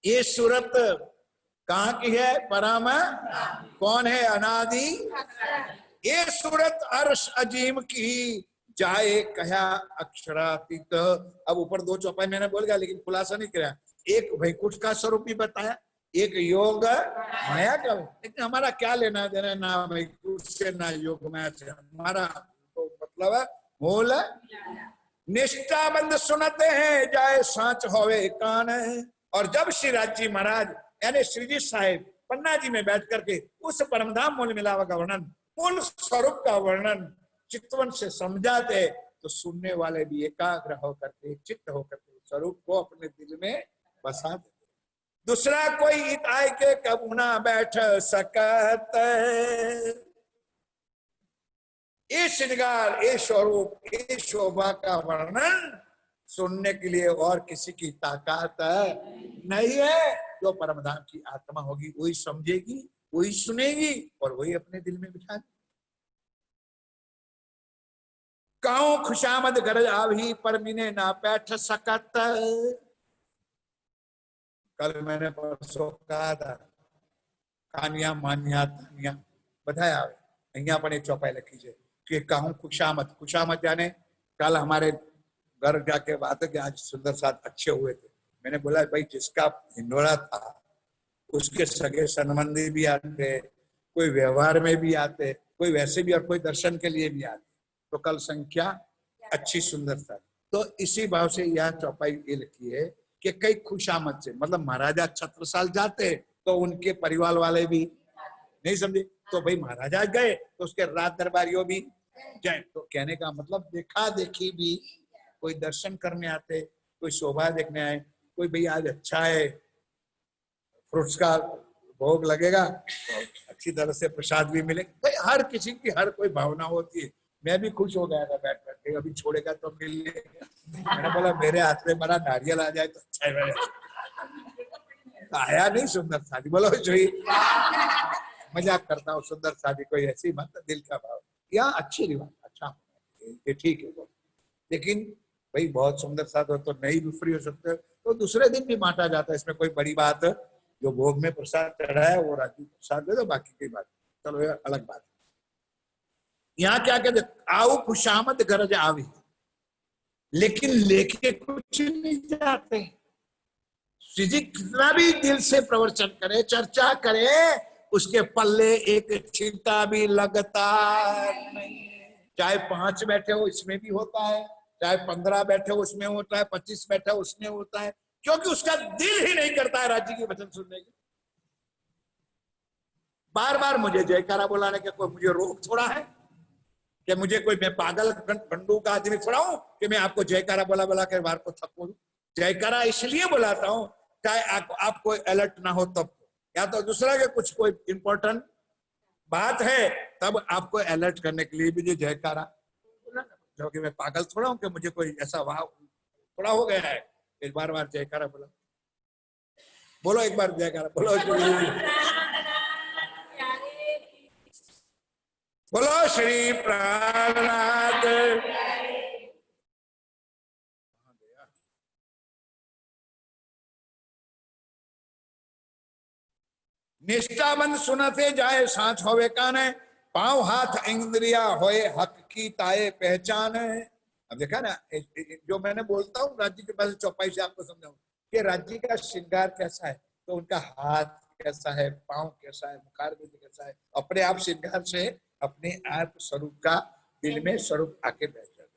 ये सूरत कहाँ की है? परम. कौन है? अनादि. ये सूरत अर्श अजीम की जाए कहा अक्षरातीत. अब ऊपर 2 चौपाई मैंने बोल गया लेकिन खुलासा नहीं किया. एक वैकुंठ का स्वरूप भी बताया, एक योग माया का. लेकिन हमारा क्या लेना देना ना वैकुंठ से ना योग माया से. हमारा तो मतलब है मूल निष्ठाबंद सुनते हैं जाए सांच होवे कान. और जब श्री राजी महाराज यानी श्रीजी साहेब पन्ना जी में बैठ करके उस परमधाम मूल मिलावा का वर्णन, मूल स्वरूप का वर्णन चित्तवन से समझाते, तो सुनने वाले भी एकाग्र होकर के चित्त होकर के स्वरूप को अपने दिल में बसा देते. दूसरा कोई इताई के कबू ना बैठ सकत. ये श्रृंगार, ये स्वरूप, ये शोभा का वर्णन सुनने के लिए और किसी की ताकत नहीं है. जो परमधाम की आत्मा होगी वही समझेगी, वही सुनेगी और वही अपने दिल में बिठा देगी. काऊ खुशामद गरज आवी पर मिने ना बैठ सकत. कल मैंने परसों कहा था कानिया मानिया तानिया बताया अहिया पर चौपाई लिखी है कि कहूं खुशामद. खुशामद यानी कल हमारे घर जाके बात है कि आज सुंदर साथ अच्छे हुए थे. मैंने बोला भाई जिसका हिंडोला था उसके सगे संबंधी भी आते, कोई व्यवहार में भी आते, कोई वैसे भी और कोई दर्शन के लिए भी आते. तो कल संख्या अच्छी सुंदर था. तो इसी भाव से यह चौपाई ये लिखी है कि कई खुशामद से मतलब महाराजा छत्रसाल जाते तो उनके परिवार वाले भी नहीं समझे, तो भाई महाराजा गए तो उसके रात दरबारियों भी जाए. तो कहने का मतलब देखा देखी भी कोई दर्शन करने आते, कोई शोभा देखने आए, कोई भाई आज अच्छा है फ्रूट्स का भोग लगेगा तो अच्छी तरह से प्रसाद भी मिले. भाई हर किसी की हर कोई भावना होती है. मैं भी खुश हो गया था बैठ बैठ के, अभी छोड़ेगा तो मिल लेगा। मैंने बोला मेरे हाथ में बड़ा नारियल आ जाए तो अच्छा है। आया नहीं सुंदर शादी, बोलो जोई मजाक करता हूँ, सुंदर शादी कोई ऐसी मत, दिल का भाव। यहाँ अच्छी रिवाज, अच्छा ये ठीक है वो। लेकिन भाई बहुत सुंदर साथ हो तो नहीं भी फ्री हो सकते हो तो दूसरे दिन भी बांटा जाता है, इसमें कोई बड़ी बात है। जो भोग में प्रसाद चढ़ा है वो राजू प्रसाद दे दो, बाकी की बात चलो ये अलग बात। यहाँ क्या कहते, आओ खुशामद गरज आवी, लेकिन लेके कुछ नहीं जाते। श्री जी कितना भी दिल से प्रवचन करे, चर्चा करे, उसके पल्ले एक छींटा भी लगता नहीं। चाहे 5 बैठे हो इसमें भी होता है, चाहे 15 बैठे हो उसमें होता है, 25 बैठे हो उसमें होता है, क्योंकि उसका दिल ही नहीं करता है राज्य की वचन सुनने की। बार बार मुझे जयकारा बुलाने के कोई मुझे रोक थोड़ा है कि मुझे कोई, मैं पागल गंडू का आदमी थोड़ा हूं कि मैं आपको जयकारा बोला बोला के बार को थको। जयकारा इसलिए बुलाता हूं चाहे आप कोई अलर्ट ना हो तब, या तो दूसरा के कुछ कोई इंपॉर्टेंट बात है तब आपको अलर्ट करने के लिए भी जो जयकारा, क्योंकि मैं पागल थोड़ा हूं कि मुझे कोई ऐसा वाह थोड़ा हो गया है एक बार बार जयकारा बोला। बोलो एक बार जयकारा बोलो, बोलो श्री प्राणनाथ। निष्ठाबंद सुनते जाए साथ होवे काने, पांव हाथ इंद्रिया होए हक की ताए पहचान है। अब देखा ना, जो मैंने बोलता हूँ राज्य के पास चौपाई से आपको समझाऊं कि राज्य का श्रृंगार कैसा है, तो उनका हाथ कैसा है, पांव कैसा है, मुखार विधि कैसा है, अपने आप श्रृंगार से अपने आप स्वरूप का दिल में स्वरूप आके बैठ जाता है।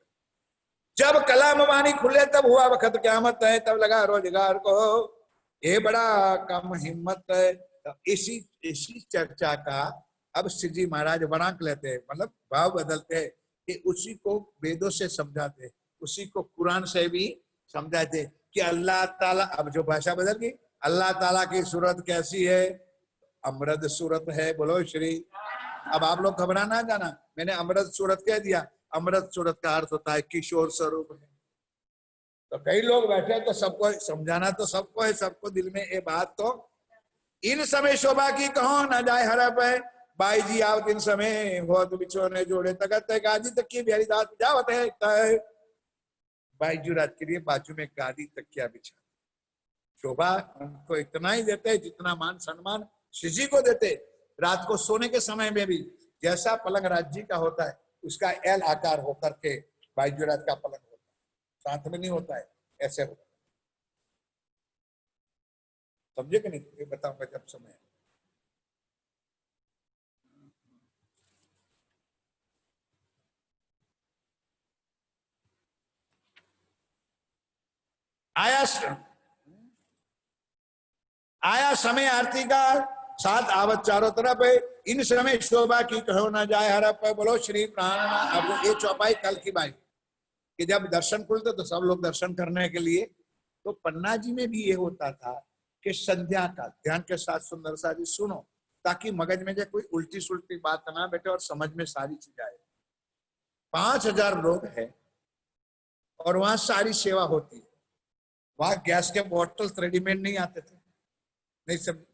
जब कलाम वाणी खुले तब हुआ वक्त क्यामत है, तब लगा रोजगार को ये बड़ा कम हिम्मत है। तो इसी इसी चर्चा का अब श्री जी महाराज वणांक लेते हैं, मतलब भाव बदलते हैं कि उसी को वेदों से समझाते, उसी को कुरान से भी समझाते कि अल्लाह ताला, अब जो भाषा बदल गई, अल्लाह ताला की सूरत कैसी है, अमृत सूरत है, बोलो श्री। अब आप लोग घबरा ना जाना, मैंने अमृत सूरत कह दिया, अमृत सूरत का अर्थ होता है किशोर स्वरूप है। तो कई लोग बैठे तो सबको समझाना तो सबको है, सबको दिल में ये बात तो, इन समय शोभा की कहो न जाए हरप है, बाई जी आओ दिन समय बहुत बिछोने जोड़े तगत है, गाजी तक की बिहारी दास जावत है। बाई जी रात के लिए बाजू में गादी तकिया बिछा, शोभा उनको इतना ही देते जितना मान सम्मान श्री जी को देते। रात को सोने के समय में भी जैसा पलंग राज्य का होता है उसका एल आकार होकर के बाईजुरात का पलंग होता है, साथ में नहीं होता है, ऐसे होता है। समझे कि नहीं, ये बताऊंगा जब समय आया। आया समय आरती का, साथ आवत चारों तरफ है, इन समय शोभा की कहो ना जाए हरप है, बोलो श्री प्राण। अब ये चौपाई कल की बाई कि जब दर्शन खुलते तो सब लोग दर्शन करने के लिए, तो पन्ना जी में भी ये होता था कि संध्या का ध्यान के साथ सुंदर सा जी सुनो, ताकि मगज में जो कोई उल्टी सुल्टी बात ना बैठे और समझ में सारी चीज आए। 5000 लोग हैं और वहां सारी सेवा होती है। वहां गैस के बॉटल्स रेडीमेड नहीं आते थे, नहीं सब।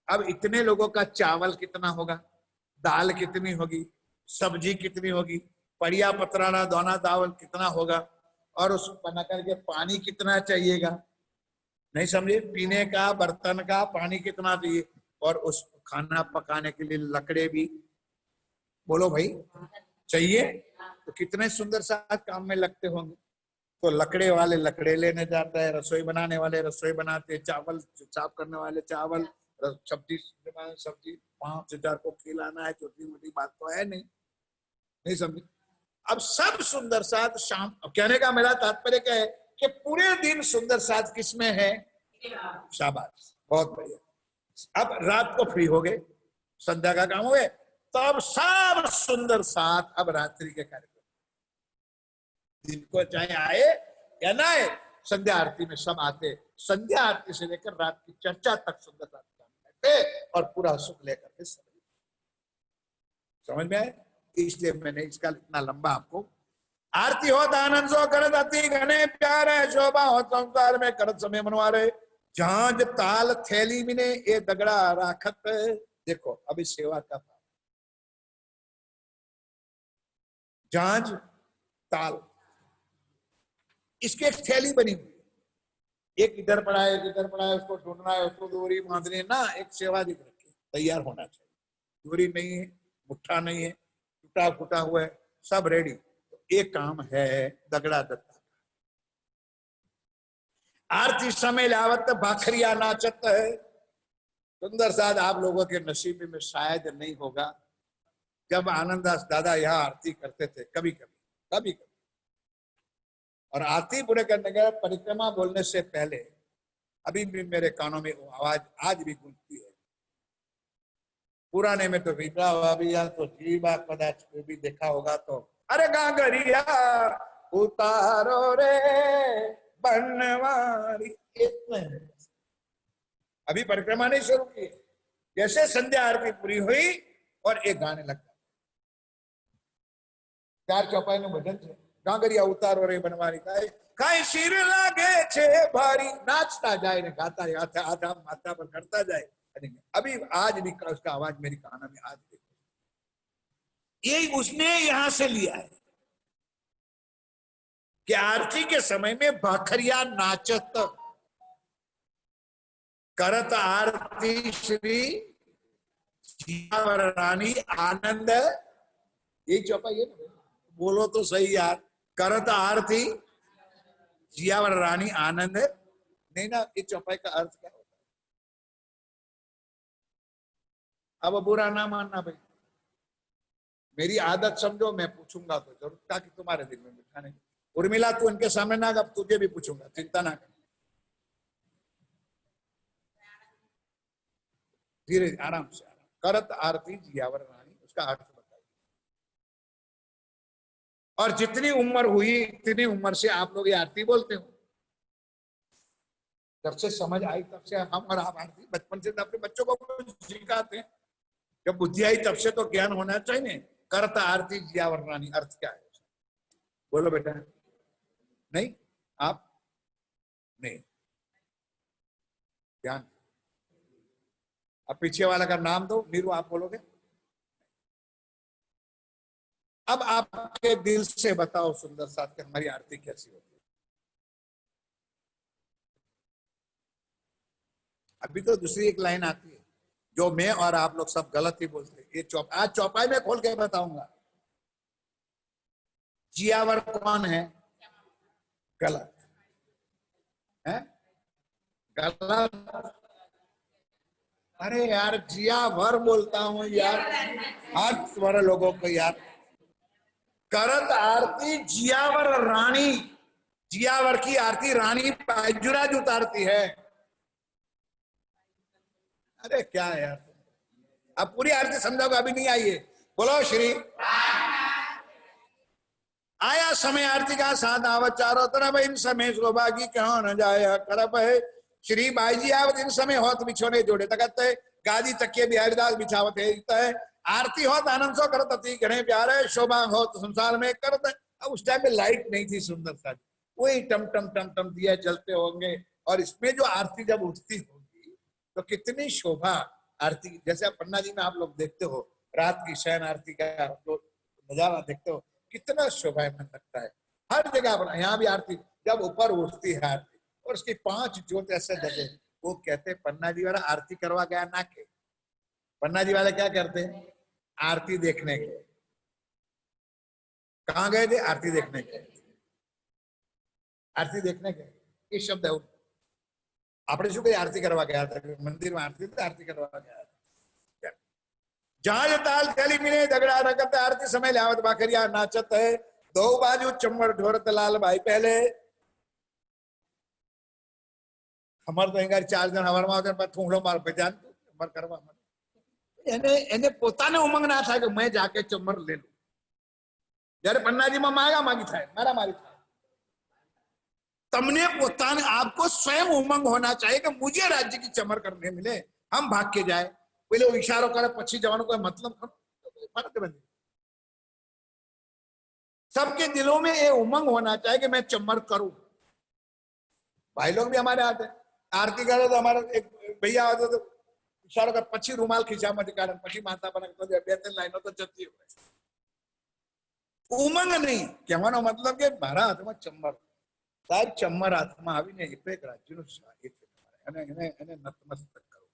अब इतने लोगों का चावल कितना होगा, दाल कितनी होगी, सब्जी कितनी होगी, परिया पतराना दोना दावल कितना होगा, और उस बना करके पानी कितना चाहिएगा, नहीं समझे, पीने का बर्तन का पानी कितना चाहिए, और उस खाना पकाने के लिए लकड़े भी, बोलो भाई चाहिए, तो कितने सुंदर सा काम में लगते होंगे। तो लकड़े वाले लकड़े लेने जाता है, रसोई बनाने वाले रसोई बनाते, चावल साफ करने वाले चावल, सब्जी सब्जी 5000 को खिलाना है, छोटी मोटी बात तो है नहीं, नहीं समझे। अब सब सुंदर साथ शाम, कहने का मेरा तात्पर्य क्या है कि पूरे दिन सुंदर साथ किसमें है, शाबाश बहुत बढ़िया। अब रात को फ्री हो गए, संध्या का काम हो गए, तो अब सब सुंदर साथ अब रात्रि के कार्यक्रम, दिन को चाहे आए या ना आए, संध्या आरती में सब आते, संध्या आरती से लेकर रात की चर्चा तक सुंदर साथ और पूरा सुख लेकर के समझ में आए। इसलिए मैंने इसका इतना लंबा आपको। आरती हो आनंद सो करत अति घने प्यार है, शोभा हो संसार में करत समय मनवारे, झांझ ताल थैली मिने ये दगड़ा राखत। देखो अभी सेवा का भाव, झांझ ताल, इसकी एक थैली बनी हुई, एक इधर पड़ा है, एक इधर पड़ा है, उसको ढूंढना है, उसको डोरी बांधनी है ना, एक सेवा दिख रखी, तैयार होना चाहिए। डोरी नहीं है, मुट्ठा नहीं है, टूटा फूटा हुआ है, सब रेडी। तो एक काम है दगड़ा दत्ता। आरती समय लावत भाखरिया नाचत है। सुंदर साध आप लोगों के नसीब में शायद नहीं होगा, जब आनंददास दादा यहाँ आरती करते थे कभी कभी कभी कभी, और आरती पूरे करने का परिक्रमा बोलने से पहले अभी भी मेरे कानों में आवाज आज भी गूंजती है। पुराने में तो विद्या अभी तो जीवा कदाच कोई भी देखा होगा तो, अरे गागरिया उतारो रे बनवारी, इतने अभी परिक्रमा नहीं शुरू की, जैसे संध्या आरती पूरी हुई और एक गाने लगता, 4 चौपाई નું ભજન છે, ગાંગરિયા ઉતારો રે બનવાની થાય, કાઈ શિર લાગે છે ભારી, નાચતા જાય ને ગાતા જાય, आधा माथा पर करता जाए। अभी आज भी उसका आवाज मेरी काना में आज भी, यही उसने यहां से लिया है कि आरती के समय में भाखरिया नाचत करत आरती श्री जियावर रानी आनंद, ये चौपाई है ना, बोलो तो सही यार, करत आरती जियावर रानी आनंद, नहीं ना, ये चौपाई का अर्थ क्या होता है? अब बुरा ना मानना भाई, मेरी आदत समझो, मैं पूछूंगा तो जरूर, ताकि तुम्हारे दिल में बिठाने। उर्मिला तू उनके सामने ना, अब तुझे भी पूछूंगा, चिंता ना कर, धीरे आराम से। करत आरती जियावर रानी, उसका अर्थ बताइए। और जितनी उम्र हुई इतनी उम्र से आप लोग ये आरती बोलते हो, जब से समझ आई तब से हम और आप आरती बचपन से अपने बच्चों को सिखाते हैं, जब बुद्धि आई तब से तो ज्ञान होना चाहिए। करत आरती जियावर रानी अर्थ क्या है? बोलो बेटा, नहीं आप नहीं, ध्यान। अब पीछे वाला का नाम दो, नीरू आप बोलोगे। अब आपके दिल से बताओ सुंदर साथ के, हमारी आरती कैसी होती है? अभी तो दूसरी एक लाइन आती है जो मैं और आप लोग सब गलत ही बोलते हैं। ये आज चौपाई में खोल के बताऊंगा। जियावर कौन है? गलत है, गलत। अरे यार जियावर बोलता हूं यार, हाथ स्वर लोगों को यार। करत आरती जियावर रानी, जियावर की आरती रानी बाजुराज उतारती है। अरे क्या है यार, अब पूरी आरती समझाओगे, अभी नहीं आई है। बोलो श्री आया समय आरती का साथ आवत चारों तरफ, इन समय सौभागी क्यों न जाया करप है। श्री बाई जी आवत इन समय होत बिछोने जोड़े तकत है, गादी तकिए बिहारीदास बिछावत है। आरती होत आनंद सो करत अति घने प्यार है, शोभा होत संसार में करत है। अब उस टाइम में लाइट नहीं थी सुंदर सा, वही टम टम टम टम दिया जलते होंगे, और इसमें जो आरती जब उठती होगी तो कितनी शोभा आरती। जैसे आप पन्ना जी में आप लोग देखते हो रात की शयन आरती का नजारा देखते हो, कितना शोभायमान लगता है। हर जगह अपना, यहाँ भी आरती जब ऊपर उठती है आरती, और उसकी 5 ज्योत ऐसे लगे, वो कहते पन्ना जी वाला आरती करवा गया ना के, पन्ना जी वाले क्या करते हैं? आरती देखने के। कहाँ गए थे? आरती देखने के, आरती देखने के, ये शब्द है। आपने शू कही आरती करवा गया था? मंदिर में आरती थी, आरती करवा गया था। जहां ताल थैली मिले दगड़ा रखत, आरती समय लावत भाखरिया नाचत है। दो बाजू चम्मर ढोरत लाल भाई पहले, हमार तो एक 4 जन हमार में ठूंढो मार पे जान चम्मर करवा એને પોતાને ઉમંગ ના થાય કે मैं जाके चम्मर ले लूं। जયારે पन्नाजी में मांगा मांगी थाय, मारा मारी थाय। तमने पोताने आपको स्वयं उमंग होना चाहिए कि मुझे राज्य की चमर करने मिले, हम भाग के जाए। पहले वो इशारों करे पछी जवानों को मतलब फर्क बने। सबके दिलों में ये उमंग होना चाहिए कि मैं चम्मर करूं। भाई लोग भी हमारे आते हैं, आरती करे तो हमारा एक भैया आते तो इशारों का पछी रूमाल खींचा मत कारण पछी माता बना तो બે ત્રણ લાઈનો તો જતી હોય। ઉમંગ નહીં કહેવાનો મતલબ કે મારા હાથમાં ચમ્મર, સાહેબ ચમ્મર હાથમાં આવીને એક રાજ્યનું એ છે અને એને નતમસ્તક કરો।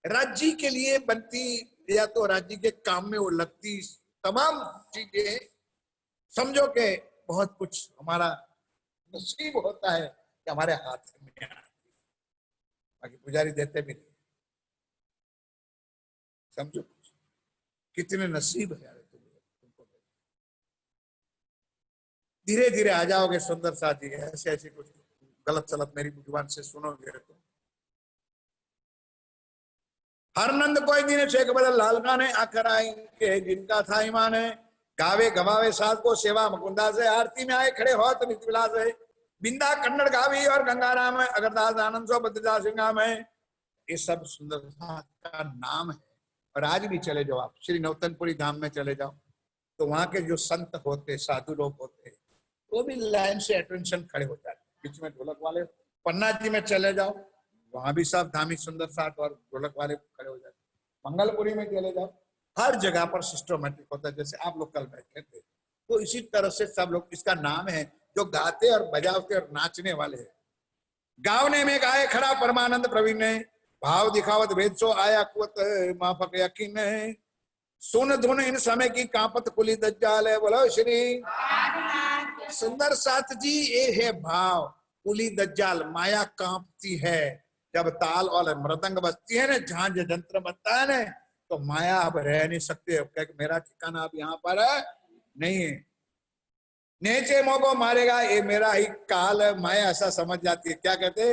राज्य के लिए बनती या तो राज्य के काम में वो लगती तमाम चीजें समझो कि बहुत कुछ हमारा नसीब होता है कि हमारे हाथ में आती है, बाकी पुजारी देते भी नहीं। समझो कितने नसीब है यार तुमको। धीरे धीरे आ जाओगे सुंदर साथी, ऐसे ऐसे कुछ गलत सलत मेरी जुबान से सुनोगे तो। हर नंद कोई दिन शेख बदल लाल गाने आकर आई के जिनका था ईमान है, गावे गवावे साथ को सेवा मुकुंदा से, आरती में आए खड़े हो तो नित्य विलास है, बिंदा कन्नड़ गावी और गंगाराम है, अगरदास आनंद सो बद्रीदास सिंगाम है। ये सब सुंदरता का नाम है। और आज भी चले जाओ आप श्री नौतनपुरी धाम में चले जाओ तो वहां के जो संत होते साधु लोग होते वो भी लाइन से अटेंशन खड़े हो जाते, बीच में ढोलक वाले। पन्ना जी में चले जाओ वहां भी सब धामी सुंदर साथ और ढोलक वाले खड़े हो जाते। मंगलपुरी में चले जाओ हर जगह पर सिस्टमेटिक होता है, जैसे आप लोग कल बैठे थे तो इसी तरह से सब लोग, इसका नाम है जो गाते और बजाते और नाचने वाले हैं। गावने में गाए खड़ा परमानंद प्रवीण ने, भाव दिखावत भेद सो आया कुवत माफक यकीन है, सुन धुन इन समय की कांपत कुली दज्जाल है। बोलो श्री सुंदर साथ जी। ये है भाव, कुली दज्जाल माया कांपती है जब ताल और मृदंग बजती है ना, झांझ जंत्र बजता है ना तो माया अब रह नहीं सकते। मेरा ठिकाना अब यहाँ पर है नहीं है, नेचे मोको मारेगा ये मेरा ही काल है। माया ऐसा समझ जाती है। क्या कहते,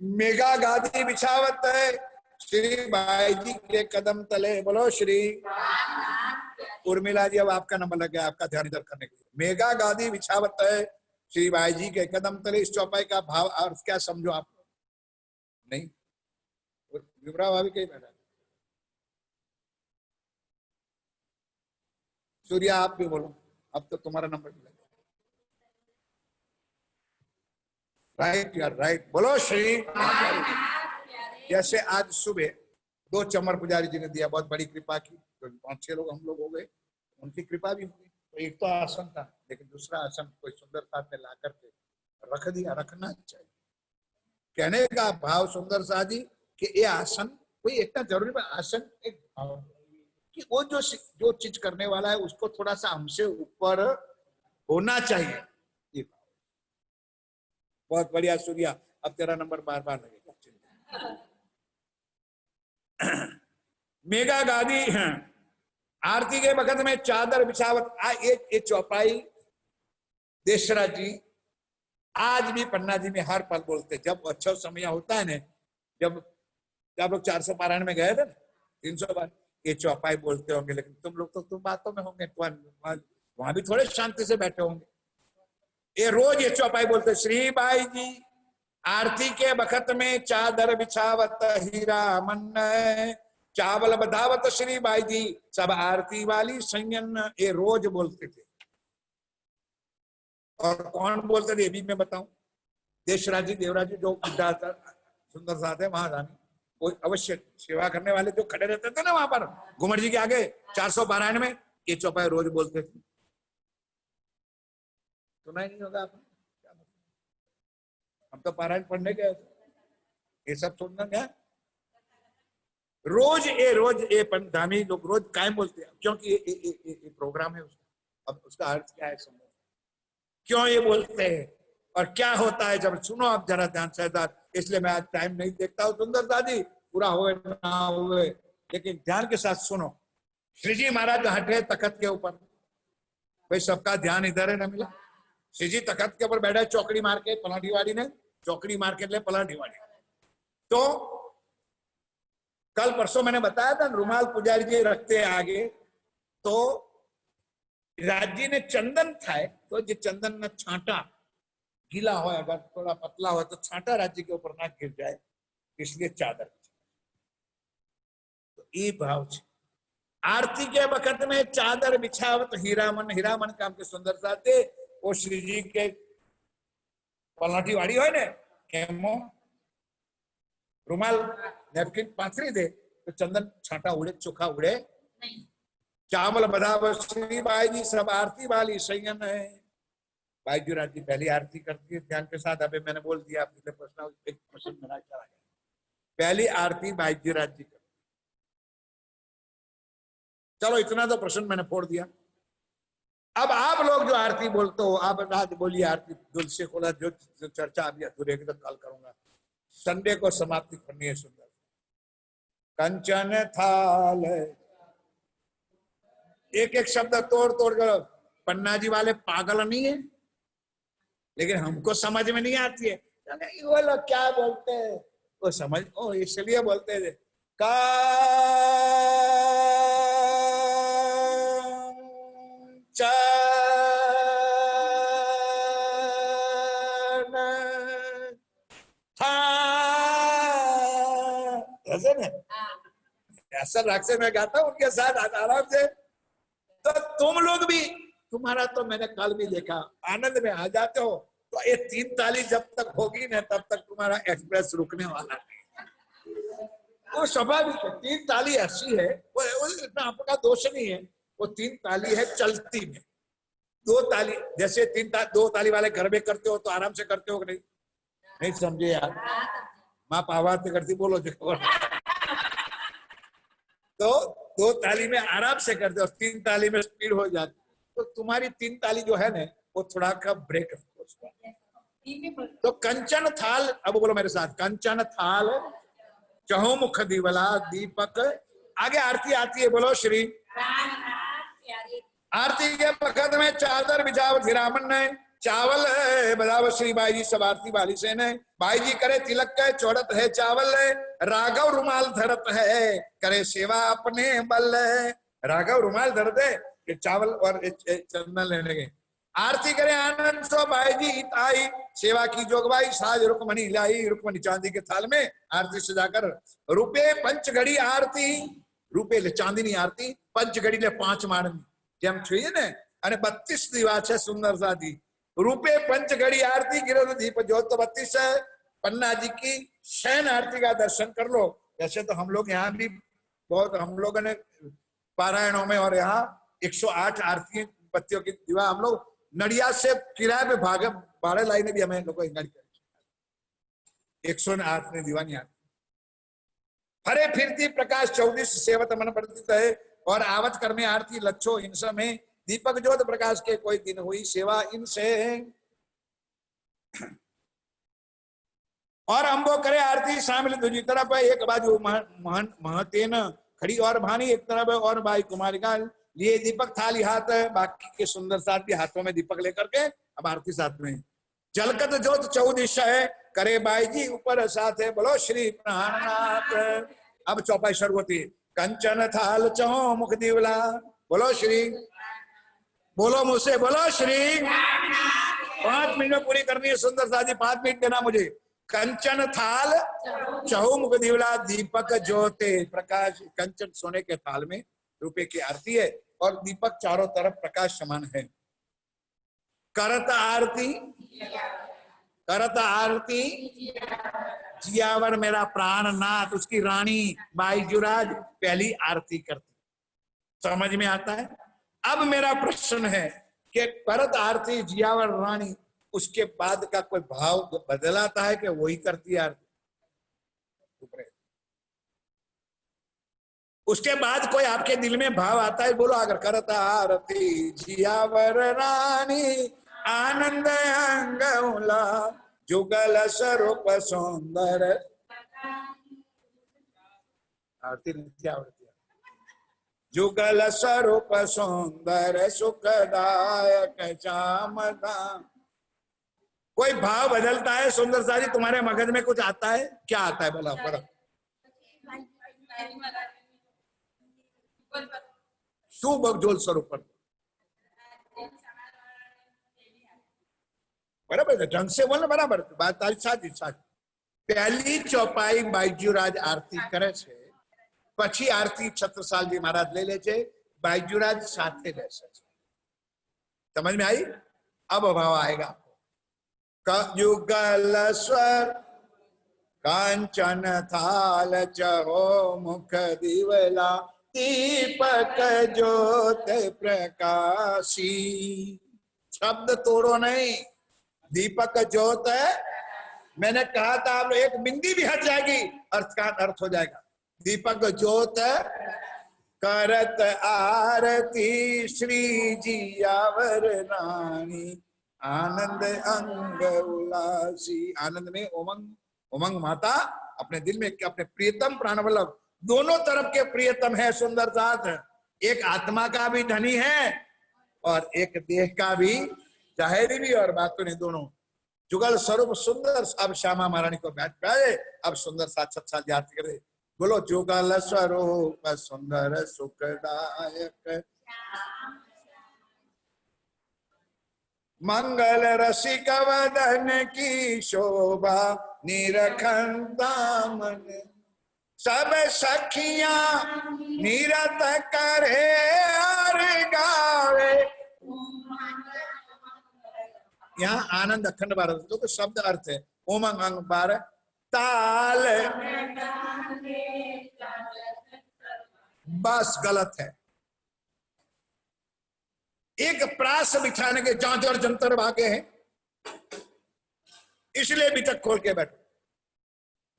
मेगा गादी बिछावत है श्री भाई जी के कदम तले। बोलो श्री उर्मिला जी, अब आपका नंबर लग गया आपका ध्यान इधर करने के लिए। मेगा गादी बिछावत है श्री भाई जी के कदम तले। इस चौपाई का भाव और क्या समझो आप नहीं, विमरा भाभी कहीं बैठा। सूर्या आप भी बोलो, अब तो तुम्हारा नंबर मिला। राइट यार राइट, बोलो श्री। जैसे आज सुबह 2 चमर पुजारी जी ने दिया, बहुत बड़ी कृपा की, तो 5-6 लोग हम लोग हो गए, उनकी कृपा भी हुई। तो एक तो आसन था लेकिन दूसरा आसन कोई सुंदर साथ में ला करके रख दिया। रखना चाहिए, कहने का भाव सुंदर साथ जी कि ये आसन कोई इतना जरूरी है। आसन एक भाव कि वो जो चीज करने वाला है उसको थोड़ा सा हमसे ऊपर होना चाहिए। ये बहुत बढ़िया सूर्या, अब तेरा नंबर बार बार लगेगा। मेगा गादी आरती के वक्त में चादर बिछावत। ये चौपाई देशराज जी आज भी पन्ना जी में हर पल बोलते। जब अच्छा समय होता है ना, जब लोग 400 पारायण में गए थे ना, 300 बार ये चौपाई बोलते होंगे, लेकिन तुम लोग तो तुम बातों में होंगे, वहां भी थोड़े शांति से बैठे होंगे। ये रोज ये चौपाई बोलते। श्री बाई जी आरती के वक्त में चादर बिछावत हीरा मन, चावल बधावत श्री बाई जी सब आरती वाली संयन। ये रोज बोलते थे। और कौन बोलते थे ये भी मैं बताऊं। देशराज जी देवराज जी जो सुंदर साथ है वहां जाने, वो अवश्य सेवा करने वाले जो खड़े रहते थे ना वहां पर घुमर जी के आगे 400 पारायण में, ये चौपाई रोज बोलते थे। सुना ही नहीं होगा आपने, हम तो पारायण पढ़ने गए थे, ये सब सुनना क्या। रोज ये पंधामी लोग रोज कायम बोलते हैं, क्योंकि ये प्रोग्राम है उसका। अब उसका अर्थ क्या है समझो, क्यों ये बोलते हैं और क्या होता है जब सुनो आप जरा ध्यान से। इसलिए मैं आज टाइम नहीं देखता हूँ सुंदर दादी, पूरा हुए ना हुए, लेकिन ध्यान के साथ सुनो। श्री जी महाराज हटे तखत के ऊपर, भाई सबका ध्यान इधर है ना मिला। श्री जी तखत के ऊपर बैठा है, चौकड़ी मार के पलाठी वाड़ी ने चौकड़ी मार के ले पलाठी वाड़ी। तो कल परसों मैंने बताया था रुमाल पुजारी जी रखते हैं आगे, तो राज्य ने चंदन था तो जो चंदन ने छांटा गीला हो, अगर थोड़ा पतला हो तो छांटा राज्य के ऊपर ना गिर जाए, इसलिए चादर। तो ये भाव आरती के वक्त में चादर बिछावत हीरामन, हीरामन काम के सुंदर साथे वो श्री जी के पलटी वाड़ी हो ने केमो रुमाल नेपकिन पाथरी दे तो चंदन छाटा उड़े, चोखा उड़े नहीं। चावल बधाव श्री बाई जी सब आरती वाली संयम है। बाईजू राज जी पहली आरती करती है ध्यान के साथ। अभी मैंने बोल दिया आपके प्रश्न, एक प्रश्न मेरा चला गया। पहली आरती बाईजू राज जी करती। चलो इतना तो प्रश्न मैंने फोड़ दिया। अब आप लोग जो आरती बोलते हो, आप रात बोलिए आरती दिल से खोला। जो चर्चा अभी अधूरे तो कल करूंगा, संडे को समाप्ति करनी है। सुंदर कंचन थाल, एक एक शब्द तोड़ तोड़ कर। पन्ना जी वाले पागल नहीं है, लेकिन हमको समझ में नहीं आती है। वो लोग क्या बोलते हैं वो समझ, ओ इसलिए बोलते थे का ऐसे ना, ऐसा राग से मैं गाता हूँ उनके साथ आराम से। तो तुम लोग भी, तुम्हारा तो मैंने कल भी देखा, आनंद में आ जाते हो। तो ये 3 ताली जब तक होगी ना तब तक तुम्हारा एक्सप्रेस रुकने वाला नहीं। वो स्वाभाविक है, 3 ताली ऐसी है, वो इतना आपका दोष नहीं है। वो 3 ताली है चलती में। 2 ताली जैसे 2 ताली वाले घर में करते हो तो आराम से करते हो कि नहीं? नहीं समझे यार, माँ पावा करती बोलो जो। तो 2 ताली में आराम से करते हो, 3 ताली में स्पीड हो जाती। तो तुम्हारी 3 ताली जो है ना वो थोड़ा का ब्रेक रखो उसका। तो कंचन थाल, अब बोलो मेरे साथ, कंचन थाल चहुमुख दिवला दीपक। आगे आरती आती है, बोलो श्री। आरती के वक्त में चादर बिछावत हीरामन ने, चावल बजाव श्री बाई जी सब आरती वाली से ने। बाई जी करे तिलक के चौड़त है चावल, राघव रुमाल धरत है करे सेवा अपने बल। राघव रुमाल धर दे चावल और चंदन लेने के। आरती करे आनंद सो बाई जी आई, सेवा की जोगवाई साज रुकमणी लाई। रुकमणी चांदी के थाल में आरती सजाकर, रुपये पंच घड़ी आरती, રૂપે એટલે ચાંદીની આરતી, પંચ ઘડી એટલે 5 માળની જેમ જોઈએ ને, અને 32 દીવા છે સુંદર સાથી। રૂપે पंच घड़ी आरती, गिरद दीप ज्योत 32 है। पन्ना जी की शयन आरती का दर्शन कर लो। वैसे तो हम लोग यहाँ भी बहुत, हम लोगों ने पारायणों में और यहाँ 108 आरती बत्तियों की दीवा हम लोग नड़िया से किराए पे भाड़े लाइने भी हमें लोगों 108 ने दीवानी आरती। हरे फिरती प्रकाश 24 सेवत मन वर्तित है, और आवत कर में आरती लच्छो इन समय दीपक ज्योत प्रकाश के कोई दिन हुई सेवा इनसे। और अंबो करे आरती शामिल दूसरी तरफ है, एक बाजू महतेन खड़ी और भानी, एक तरफ है और बाई कुमारी का लिए दीपक थाली हाथ है। बाकी के सुंदर साथ भी हाथों में दीपक लेकर के अब आरती साथ में। जलकत ज्योत 14 है करे बाई जी ऊपर साथ है, बोलो श्री प्राणनाथ। अब चौपाई शुरू होती है, कंचन थाल चहुमुख दिवला, बोलो श्री, बोलो मुझसे, बोलो श्री। 5 मिनट में पूरी करनी है सुंदर साथी, 5 मिनट देना मुझे। कंचन थाल चहुमुख दिवला दीपक ज्योते प्रकाश। कंचन सोने के थाल में रुपए की आरती है और दीपक चारों तरफ प्रकाश समान है। करत आरती, करत आरती जियावर मेरा प्राणनाथ, उसकी रानी बाईजुराज पहली आरती करती। समझ में आता है? अब मेरा प्रश्न है कि करत आरती जियावर रानी, उसके बाद का कोई भाव बदलाता है कि वही करती है आरती? उसके बाद कोई आपके दिल में भाव आता है? बोलो अगर करत आरती जियावर रानी आनंद अंगला जुगल स्वरूप सौंदर। आरती नहीं आवड़ती। जुगल स्वरूप सौंदर सुखदायक चामदाम। कोई भाव बदलता है सुंदर सारी? तुम्हारे मगज में कुछ आता है? क्या आता है बोला? सुबकजोल स्वरूप पर बराबर ढंग से बोलना, बराबर बात तारी साची साची। पहली चौपाई बाईजुराज आरती करे छे પછી આરતી છત્રસાલજી મહારાજ લઈ લે છે, બાયજુરાજ સાથે બેસે છે। समझ में आई? अब भाव आएगा युगल स्वर कांचन थाल चहो मुख दिवला दीपक ज्योत प्रकाशी। शब्द तोड़ो नहीं, दीपक ज्योत है। मैंने कहा था आप लोग एक बिंदी भी हट जाएगी अर्थ का अर्थ हो जाएगा। दीपक ज्योत करत आरती श्री जियावर रानी आनंद अंग उल्लासी। आनंद में उमंग, उमंग माता अपने दिल में अपने प्रियतम प्राणवल्लभ, दोनों तरफ के प्रियतम है सुंदर साथ। एक आत्मा का भी धनी है और एक देह का भी, जाहिरी भी और बातों ने दोनों। जुगल स्वरूप सुंदर। अब श्यामा महारानी को बैठ पाए, अब सुंदर साथ छत्साल आरती करे। बोलो जुगल स्वरूप सुंदर सुखदायक मंगल रसिक वदन की शोभा निरखंता मन सब सखियां निरत करे और गावे। यहाँ आनंद अखंड भारत तो शब्द अर्थ है उमंग अंग बार ताल बस गलत है। एक प्रास बिछाने के जांजर जंतर भागे हैं, इसलिए भी तक खोल के बैठो।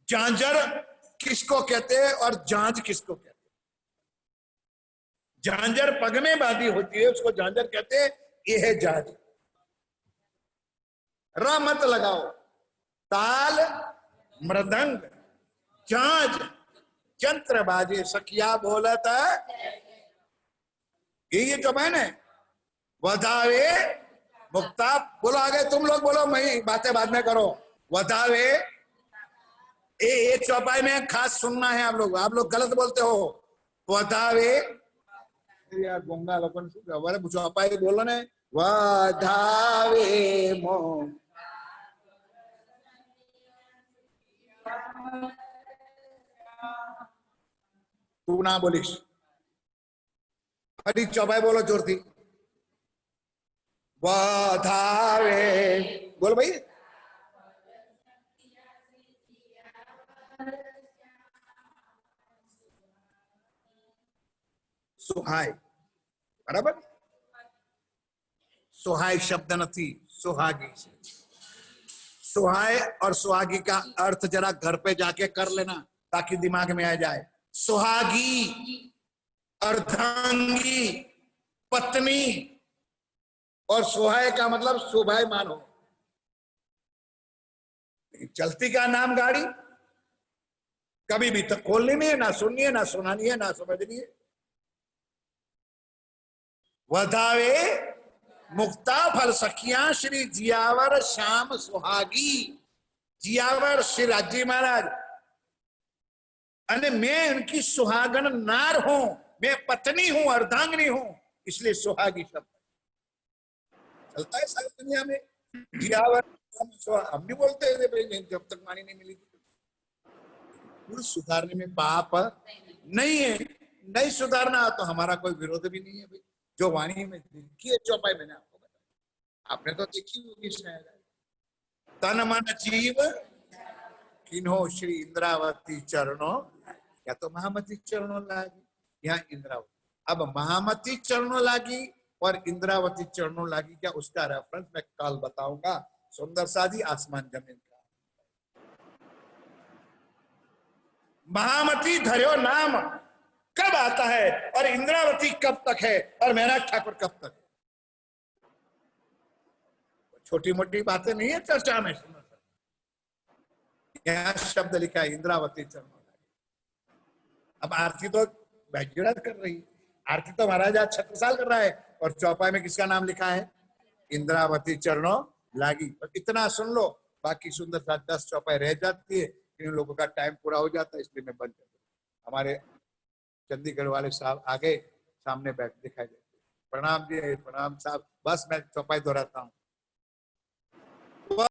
जांजर किसको कहते हैं और जांज किसको कहते हैं? जांजर पग में बांधी होती है, उसको जांजर कहते हैं। ये है जांज। र मत लगाओ। ताल मृदंग जांज जंत्र बाजे सखिया बोलत ये जो मैंने वधावे मुक्ता। बोलो आगे तुम लोग बोलो, मैं बातें बाद में करो। वधावे ये चौपाई में खास सुनना है। आप लोग गलत बोलते हो। वधावे यार गोंगा लोगन चौपाई बोलो ने वधावे मो तू ना बोलिस। अरे चौपाई बोलो जोर थी। वधावे बोलो भाई। सुहाय बराबर। सुहाय शब्द नहीं, सुहागी। सुहाय और सुहागी का अर्थ जरा घर पे जाके कर लेना ताकि दिमाग में आ जाए। सुहागी अर्धांगी पत्नी और सुहाय का मतलब शोभायमान हो। चलती का नाम गाड़ी कभी भी तक खोलनी नहीं है, ना सुननी है, ना सुनानी है, ना समझनी है। वधावे मुक्ता फल सखियां श्री जियावर श्याम सुहागी। जियावर श्री राजी महाराज अने मैं उनकी सुहागन नार हूं, मैं पत्नी हूं, अर्धांगिनी हूं, इसलिए सुहागी शब्द चलता है सारी दुनिया में। जियावर हम भी बोलते हैं जब तक वाणी नहीं मिली थी। सुधारने में पाप नहीं है। नहीं सुधारना तो हमारा कोई विरोध भी नहीं है भाई। जो वाणी में देखी है चौपाई मैंने आपको बताया, आपने तो देखी होगी शायद। तन मन जीव किन्हो श्री इंद्रावती चरणों, या तो महामती चरणों लागी, यहाँ इंद्रावती। अब महामती चरणों लागी और इंद्रावती चरणों लागी, क्या उसका रेफरेंस मैं कल बताऊंगा। सुंदर साधी आसमान जमीन का। महामती धर्यो नाम कब आता है और इंद्रावती कब तक है और मेहनाथ ठाकुर कब तक है? छोटी मोटी बातें नहीं है चर्चा में। यहाँ शब्द लिखा है इंद्रावती चरणों। अब आरती तो बैजनाथ कर रही है, आरती तो महाराज आज छत्रसाल कर रहा है और चौपाई में किसका नाम लिखा है? इंद्रावती चरणों लागी। पर इतना सुन लो, बाकी सुंदर साथ 10 चौपाई रह जाती है। इन लोगों का टाइम पूरा हो जाता है, इसलिए मैं बंद कर दूं। हमारे चंडीगढ़ वाले साहब आगे सामने बैठ दिखाई देते। प्रणाम जी, प्रणाम साहब। बस मैं चौपाई दोहराता हूँ।